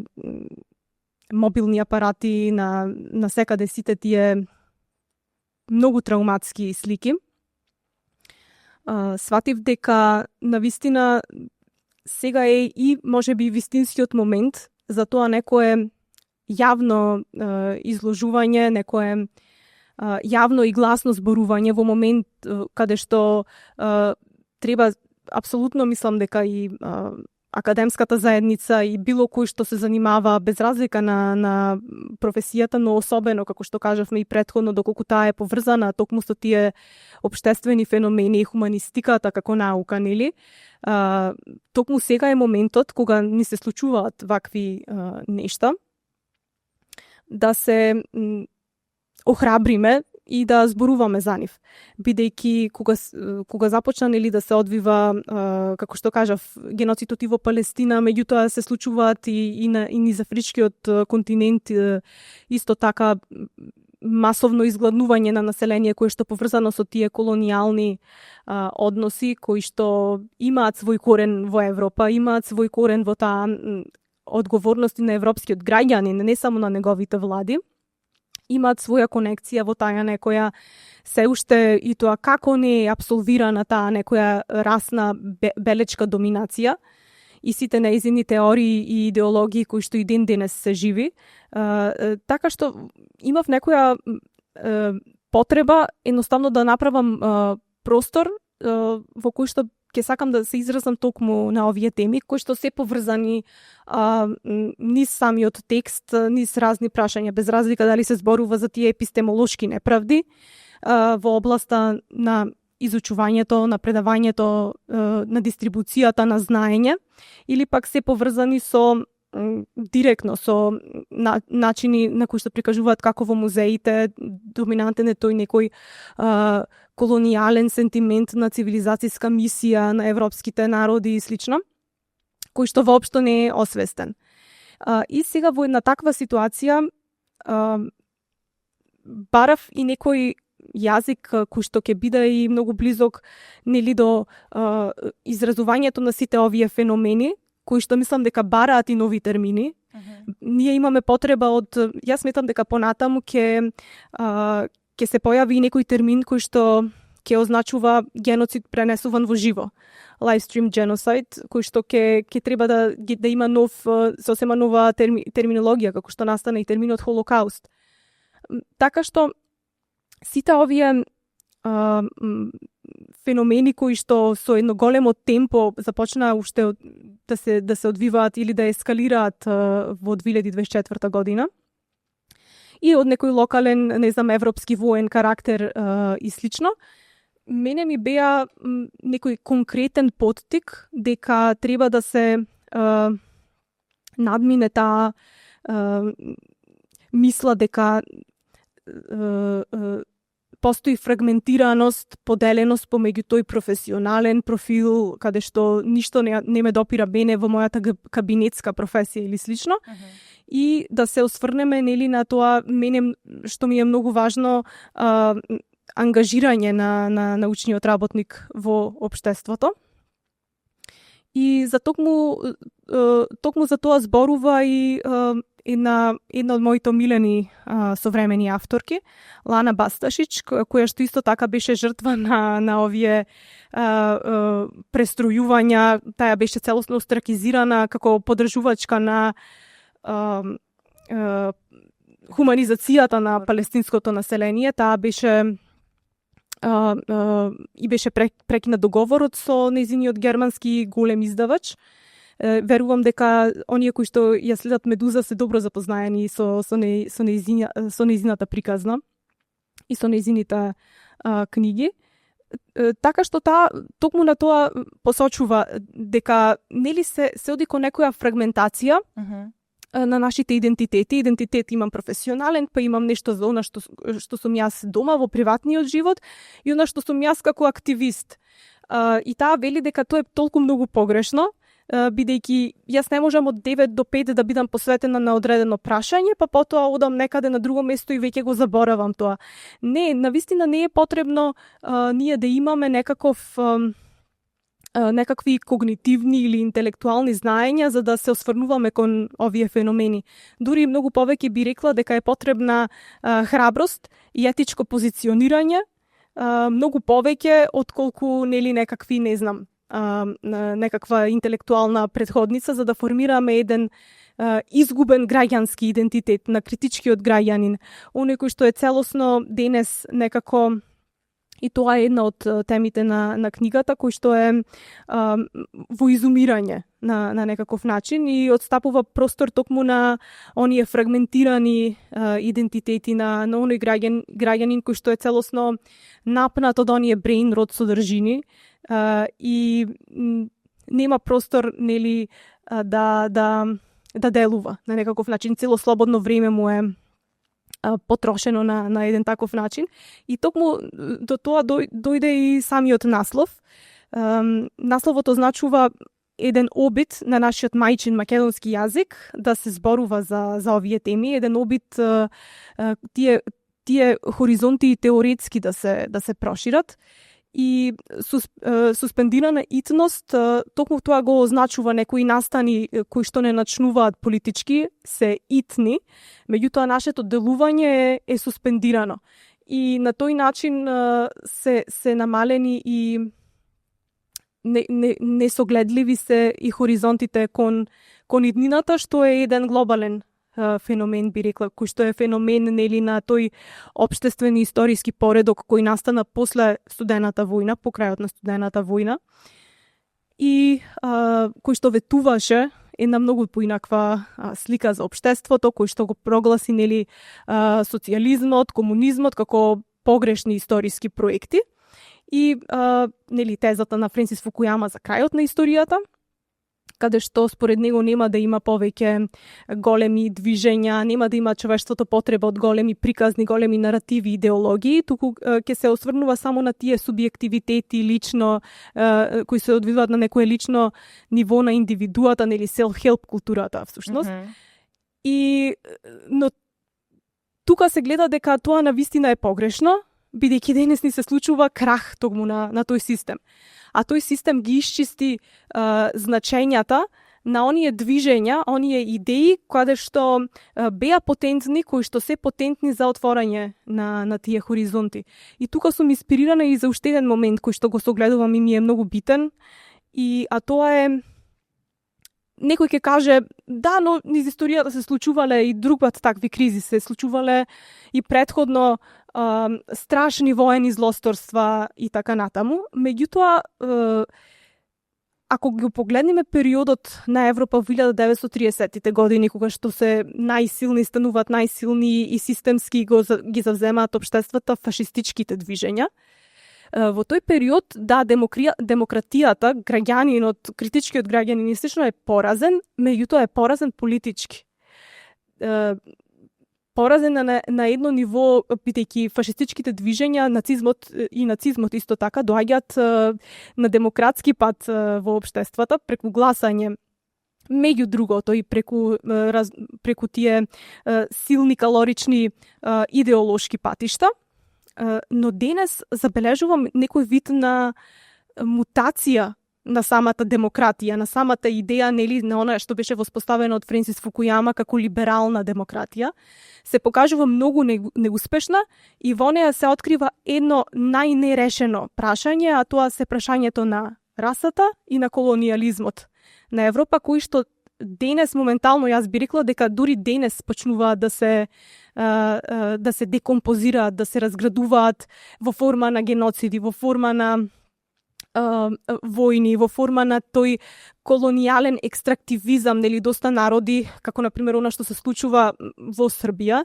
Speaker 2: мобилни апарати, на секаде сите тие многу травматски слики, сватив дека навистина сега е и можеби вистинскиот момент за тоа некое јавно изложување, некое јавно и гласно зборување во момент каде што треба, апсолутно мислам дека и академската заедница и било кој што се занимава без разлика на професијата, но особено, како што кажавме и претходно, доколку таа е поврзана токму со тие општествени феномени и хуманистиката како наука, нели? Токму сега е моментот кога ни се случуваат вакви нешта, да се охрабриме и да зборуваме за нив. Бидејќи кога започна нели да се одвива, како што кажав, геноцидот и во Палестина, меѓутоа се случуваат и низ афричкиот континент, исто така масовно изгладнување на население кое што поврзано со тие колонијални односи кои што имаат свој корен во Европа, имаат свој корен во таа одговорности на европскиот граѓанин, не само на неговите влади, имаат своја конекција во таа некоја се уште и тоа како не е апсолвирана таа некоја расна белечка доминација и сите неизини теории и идеологии кои што и ден денес се живи. Така што имав некоја потреба едноставно да направам простор во кој што ќе сакам да се изразам токму на овие теми, кои што се поврзани низ самиот текст, низ разни прашања, без разлика дали се зборува за тие епистемолошки неправди во областа на изучувањето, на предавањето, на дистрибуцијата на знаење, или пак се поврзани со директно со начини на кои што прикажуваат како во музеите доминантен е тој некој колонијален сентимент на цивилизацијска мисија на европските народи и слично, кој што воопшто не е освестен. И сега во една таква ситуација барав и некој јазик кој што ќе биде и многу близок нели до изразувањето на сите овие феномени, кои што мислам дека бараат и нови термини. Ние имаме потреба од, јас сметам дека понатаму ќе се појави и некој термин кој што ќе означува геноцид пренесуван во живо. Live stream genocide, кој што ќе треба да има сосема нова терминологија, како што настана и терминот холокауст. Така што сите овие феномени кои што со едно големо темпо започнаа уште да се одвиваат или да ескалираат во 2024 година и од некој локален, не знам, европски воен карактер и слично, мене ми беа некој конкретен поттик дека треба да се надмине таа мисла дека постои фрагментираност, поделеност помеѓу тој професионален профил, каде што ништо не ме допира бене во мојата кабинетска професија или слично. И да се осврнеме нели на тоа, мене што ми е многу важно, ангажирање на научниот работник во општеството. И за токму за тоа зборува и една од моите милени современи авторки, Лана Басташич, која што исто така беше жртва на овие престројувања. Таа беше целосно остракизирана како подржувачка на хуманизацијата на палестинското население. Таа беше и беше прекина договорот со нејзиниот германски голем издавач. Верувам дека оние кои што ја следат Медуза се добро запознаени со нејзината приказна и со нејзините книги. Така што токму на тоа посочува дека нели се оди кон некоја фрагментација на нашите идентитети. Идентитет имам професионален, па имам нешто за она што сум јас дома во приватниот живот и она што сум јас како активист. И таа вели дека тоа е толку многу погрешно, бидејќи јас не можам од 9 до 5 да бидам посветена на одредено прашање, па потоа одам некаде на друго место и веќе го заборавам тоа. Не, навистина не е потребно ние да имаме некакви когнитивни или интелектуални знаења за да се осврнуваме кон овие феномени. Дури многу повеќе би рекла дека е потребна храброст и етичко позиционирање, многу повеќе отколку нели некакви, не знам, некаква интелектуална претходница за да формираме еден изгубен граѓански идентитет на критичкиот граѓанин, оној кој што е целосно денес некако. И тоа е една од темите на книгата, кој што е во изумирање на некаков начин и отстапува простор токму на оние фрагментирани идентитети на оној граѓанин кој што е целосно напнат од оние brain rot содржини и нема простор нели да делува на некаков начин. Цело слободно време му е потрошено на еден таков начин. И токму до тоа дојде и самиот наслов. Насловот означува еден обид на нашиот мајчин македонски јазик да се зборува за овие теми, еден обид тие тие хоризонти теоретски да се прошират. И суспендирана итност, токму тоа го означува некои настани кои што не начнуваат политички, се итни, меѓутоа нашето делување е суспендирано. И на тој начин се намалени и несогледливи се и хоризонтите кон иднината, што е еден глобален феномен, би рекла, кој што е феномен нели на тој општествен и историски поредок кој настана после студената војна, по крајот на студената војна, и кој што ветуваше една многу поинаква слика за општеството, кој што го прогласи нели социјализмот, комунизмот како погрешни историски проекти, и нели тезата на Френсис Фукујама за крајот на историјата, каде што според него нема да има повеќе големи движења, нема да има човештвото потреба од големи приказни, големи наративи, идеологии, туку ќе се осврнува само на тие субјективитети лично, кои се одвиваат на некое лично ниво на индивидуата, нели self-help културата всушност. Но тука се гледа дека тоа навистина е погрешно, бидејќи денес ни се случува крах токму на тој систем. А тој систем ги исчисти значењата на оние движења, оние идеи каде што беа потентни, кои што се потентни за отворање на тие хоризонти. И тука сум инспирирана и за уште еден момент кој што го согледувам и ми е многу битен, а тоа е, некој ќе каже, да, но низ историјата се случувале и друг пат такви кризи, се случувале и претходно страшни воени злосторства и така натаму. Меѓутоа, ако го погледнеме периодот на Европа во 1930-тите години, кога што се најсилни стануваат најсилни и системски ги завземаат општествата фашистичките движења, во тој период, да, демократијата, граѓанинот, критичкиот граѓанин истично е поразен, меѓутоа е поразен политички. Поразен на едно ниво, бидејќи фашистичките движења, нацизмот исто така, доаѓаат на демократски пат во општествата, преку гласање, меѓу другото и преку тие силни калорични идеолошки патишта. Но денес забележувам некој вид на мутација на самата демократија, на самата идеја, нели, на она што беше воспоставено од Френсис Фукујама како либерална демократија, се покажува многу неуспешна и во неја се открива едно најнерешено прашање, а тоа се прашањето на расата и на колониализмот на Европа, кои што денес моментално, јас би рекла дека дури денес почнуваат да се декомпозираат, да се разградуваат во форма на геноциди, во форма на војни, во форма на тој колонијален екстрактивизам, нели, доста народи, како на пример она што се случува во Србија,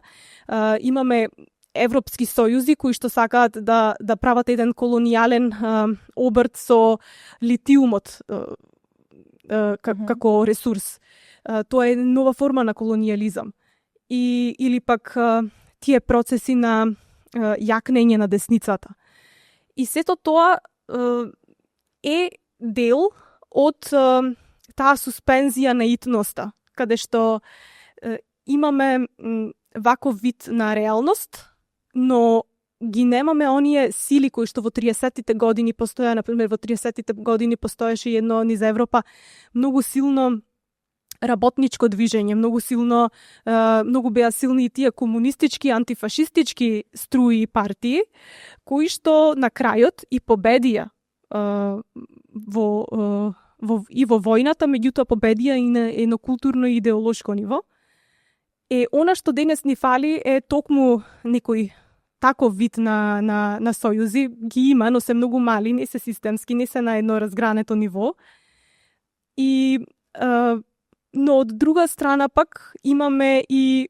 Speaker 2: имаме европски сојузи кои што сакаат да прават еден колонијален обрт со литиумот како ресурс. Тоа е нова форма на колонијализам. Или пак тие процеси на јакнење на десницата. И сето тоа е дел од таа суспензија на итноста, каде што имаме ваков вид на реалност, но ги немаме оние сили кои што во 30-тите години постоја, например во 30-тите години постоеше едно низ Европа многу силно работничко движење, многу беа силни и тие комунистички, антифашистички струи и партии, кои што на крајот и победија во војната, меѓутоа победија и на едно културно и идеолошко ниво. Она што денес ни фали е токму некој таков вид на сојузи, ги има, но се многу мали, не се системски, не се на едно разгрането ниво. Но од друга страна пак имаме и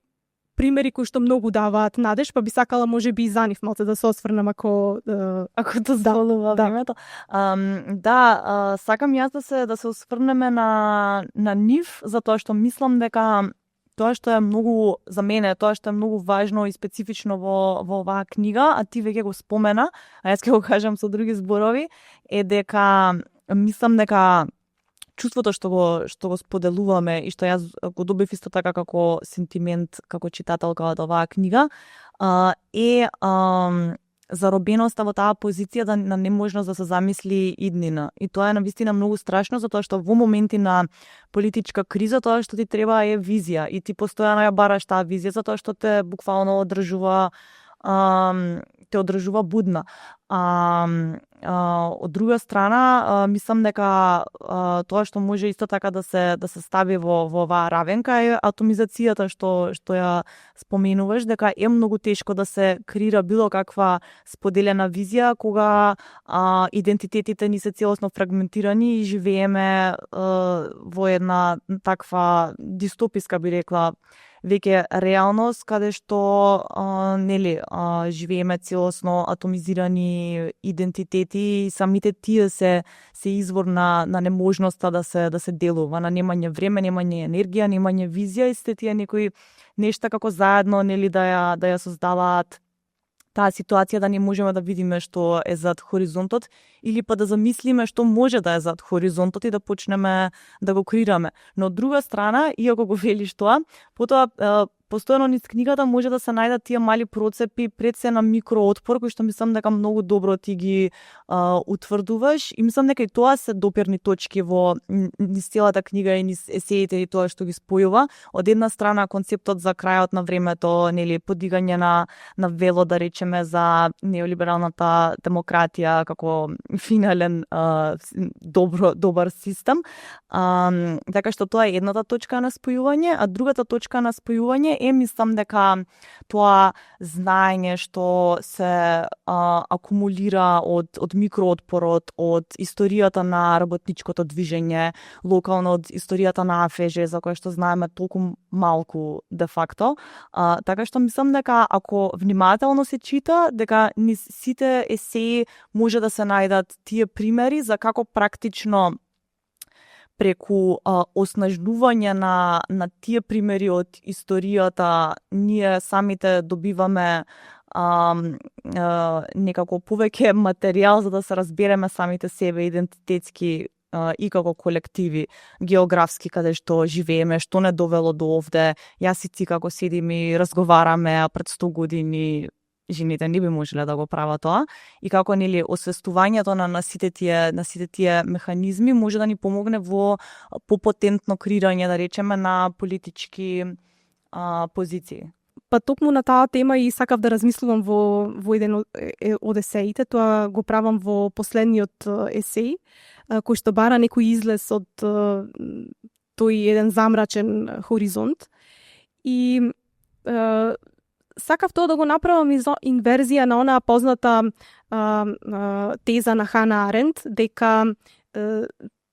Speaker 2: примери кои што многу даваат надеж, па би сакала можеби и за нив малце да се осврнам ако дозволува времето. Сакам јас да се осврнеме на нив, затоа што мислам дека тоа што е многу за мене, тоа што е многу важно и специфично во оваа книга, а ти веќе го спомена, а јас ќе го кажам со други зборови, е дека мислам дека
Speaker 1: чувството што го споделуваме и што јас го добив исто така како сентимент, како читателка од оваа книга, е заробеноста во таа позиција на неможност да се замисли иднина. И тоа е навистина многу страшно, затоа што во моменти на политичка криза тоа што ти треба е визија и ти постојано ја бараш таа визија затоа што те буквално одржува будна. Од друга страна, мислам дека тоа што може исто така да се стави во оваа равенка е атомизацијата што ја споменуваш, дека е многу тешко да се креира било каква споделена визија кога идентитетите ни се целосно фрагментирани и живееме во една таква дистописка, би рекла, веќе реалност каде што живееме целосно атомизирани идентитети и самите тие се извор на неможноста да се делува, на немање време, немање енергија, немање визија и сте тие некои нешта како заедно да ја создаваат таа ситуација да не можеме да видиме што е зад хоризонтот или па да замислиме што може да е зад хоризонтот и да почнеме да го креираме. Но од друга страна, иако го велиш тоа, потоа постојано низ книгата може да се најдат тие мали процепи пред се на микроотпор кои што мислам дека многу добро ти ги утврдуваш и мислам дека и тоа се доперни точки во низ целата книга и низ есеите и тоа што ги спојува. Од една страна концептот за крајот на времето, подигање на вело, да речеме, за неолибералната демократија како финален добар систем. Така што тоа е едната точка на спојување, а другата точка на спојување е, мислам дека тоа знаење што се акумулира од микроотпорот, од историјата на работничкото движење, локално од историјата на АФЖ, за која што знаеме толку малку де факто. Така што мислам дека ако внимателно се чита, дека низ сите есеи може да се најдат тие примери за како практично преку оснажнување на тие примери од историјата ние самите добиваме некако повеќе материјал за да се разбереме самите себе идентитетски и како колективи географски каде што живееме, што не довело до овде. Јас и ти како седиме и разговараме, а пред 100 години жените не би можеле да го прават тоа и како освестувањето на сите тие механизми може да ни помогне во попотентно креирање, да речеме, на политички позиции.
Speaker 2: Па токму на таа тема и сакав да размислувам во еден од есеите, тоа го правам во последниот есеј, кој што бара некој излез од тој еден замрачен хоризонт. И сакав тоа да го направам инверзија на онаа позната теза на Хана Аренд, дека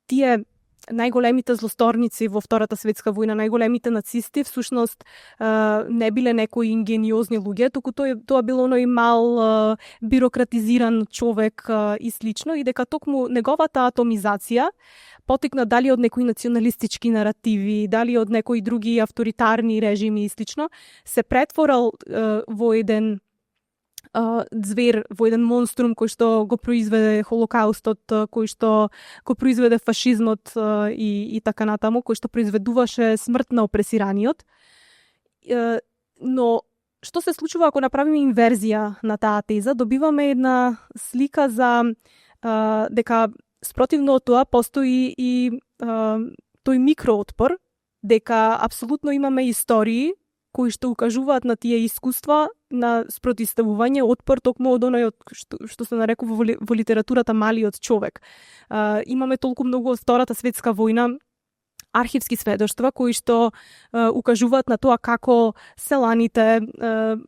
Speaker 2: тие најголемите злосторници во Втората светска војна, најголемите нацисти, всушност не биле некои ингениозни луѓе, туку тоа било оној мал бирократизиран човек и слично, и дека токму неговата атомизација потекна дали од некои националистички наративи, дали од некои други авторитарни режими и слично, се претворил во еден звер, во еден монструм кој што го произведе Холокаустот, кој што го произведе фашизмот и така натаму, кој што произведуваше смрт на опресираниот. Но што се случува ако направиме инверзија на таа теза? Добиваме една слика за дека спротивно од тоа постои и тој микроотпор, дека апсолутно имаме истории кои што укажуваат на тие искуства на спротивставување, отпор токму од оној што се нарекува во литературата малиот човек. Имаме толку многу од Втората светска војна архивски сведоштва кои што укажуваат на тоа како селаните,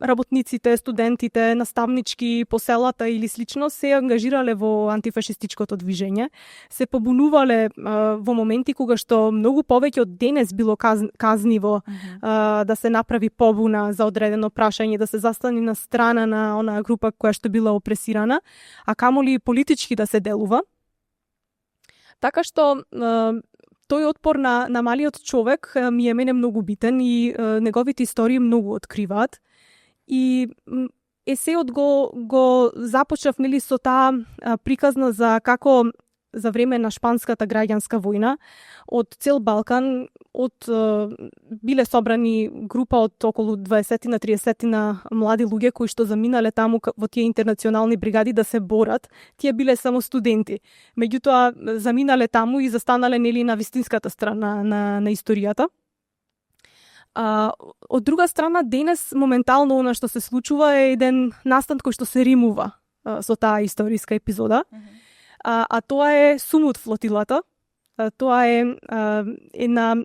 Speaker 2: работниците, студентите, наставнички по селата или слично се ангажирале во антифашистичкото движење, се побунувале во моменти кога што многу повеќе од денес било казниво да се направи побуна за одредено прашање, да се застане на страна на онаа група која што била опресирана, а камоли политички да се делува. Така што тој отпор на малиот човек ми е мене многу битен и неговите истории многу откриваат. И есеот го започнав со таа приказна за како за време на шпанската граѓанска војна, од цел Балкан, биле собрани група од околу 20 на 30 на млади луѓе кои што заминале таму во тие интернационални бригади да се борат. Тие биле само студенти. Меѓутоа заминале таму и застанале нели на вистинската страна на историјата. Од друга страна, денес моментално она што се случува е еден настан кој што се римува со таа историска епизода. А тоа е Сумут флотилата. Тоа е една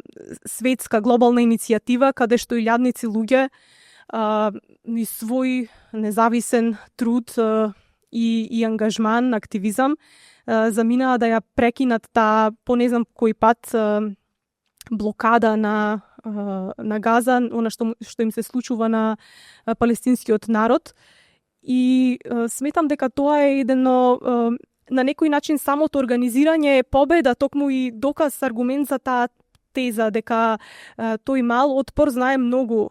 Speaker 2: светска глобална иницијатива каде што илјадници луѓе ни свој независен труд и ангажман, активизам заминаа да ја прекинат таа по не знам кој пат блокада на Газа, она што им се случува на палестинскиот народ. И сметам дека тоа е едно на некој начин самото организирање е победа, токму и доказ, аргумент за таа теза дека тој мал отпор знае многу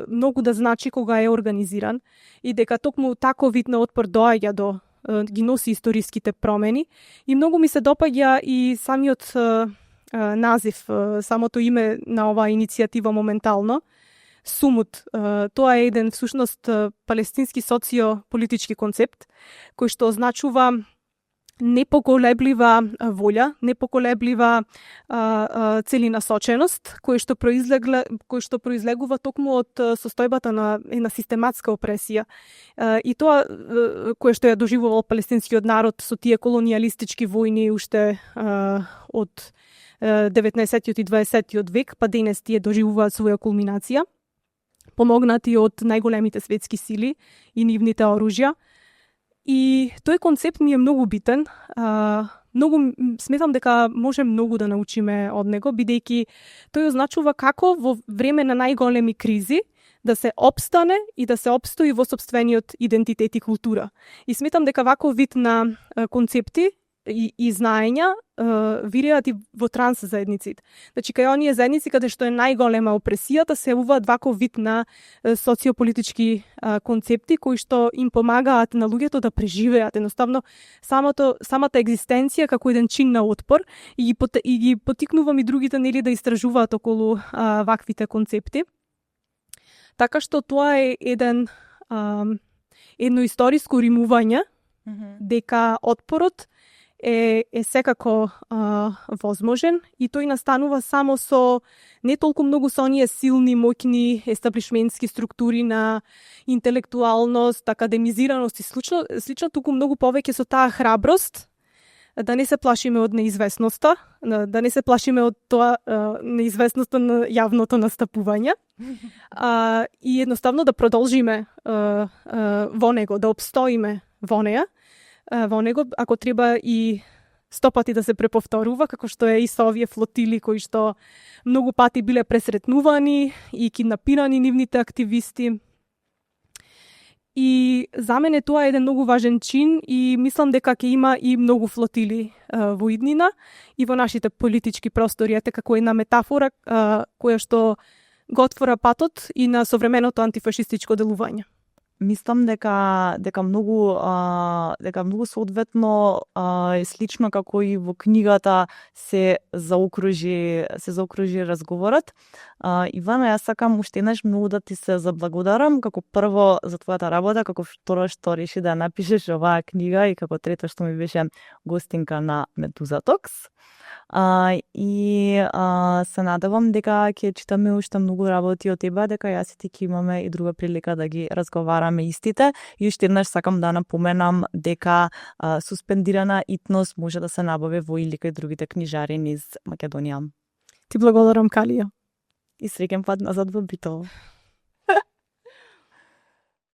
Speaker 2: многу да значи кога е организиран и дека токму таков вид на отпор доаѓа до ги носи историските промени. И многу ми се допаѓа и самиот назив, самото име на оваа иницијатива моментално, Сумут. Тоа е еден всушност палестински социополитички концепт кој што означува непоколеблива волја, непоколеблива целенасоченост, кој што произлегува токму од состојбата на една систематска опресија. И тоа кое што ја доживувал палестинскиот народ со тие колонијалистички војни уште од 19 и 20 век, па денес тие доживуваат своја кулминација, помогнати од најголемите светски сили и нивните оружја. И тој концепт ми е многу битен. Сметам дека може многу да научиме од него, бидејќи тој означува како во време на најголеми кризи да се опстане и да се опстои во сопствениот идентитет и култура. И сметам дека ваков вид на концепти и знаења виреат и во транс заедниците. Значи, кај оние заедници каде што е најголема опресијата, се явуваат ваков вид на социополитички концепти кои што им помагаат на луѓето да преживеат едноставно самата екзистенција како еден чин на отпор и ги потикнувам и другите нели да истражуваат околу ваквите концепти. Така што тоа е едно историско римување дека отпорот е секако возможен и тој настанува само со не толку многу со оние силни, моќни естаблишментски структури на интелектуалност, академизираност и слично туку многу повеќе со таа храброст да не се плашиме од неизвестноста, да не се плашиме од тоа неизвестноста на јавното настапување и едноставно да продолжиме во него, да обстоиме во него, ако треба и 100 пати да се преповторува, како што е и со овие флотили кои што многу пати биле пресретнувани и киднапирани нивните активисти. И за мене тоа е еден многу важен чин и мислам дека ќе има и многу флотили во иднина и во нашите политички простори, ете како една метафора која што го отвора патот и на современото антифашистичко делување.
Speaker 1: Мислам дека многу соодветно е слично како и во книгата се заокружи разговорот. Ивана, јас сакам уште еднаш многу да ти се заблагодарам, како прво за твојата работа, како второ што реши да напишеш оваа книга и како трето што ми беше гостинка на Медуза Токс. И се надевам дека ќе читаме уште многу работи од тебе, дека јас и ти ќе имаме и друга прилика да ги разговараме истите. И уште еднаш сакам да напоменам дека суспендирана итност може да се набави во или кај другите книжари низ Македонија.
Speaker 2: Ти благодарам, Калија.
Speaker 1: И среќен пат назад во Битово.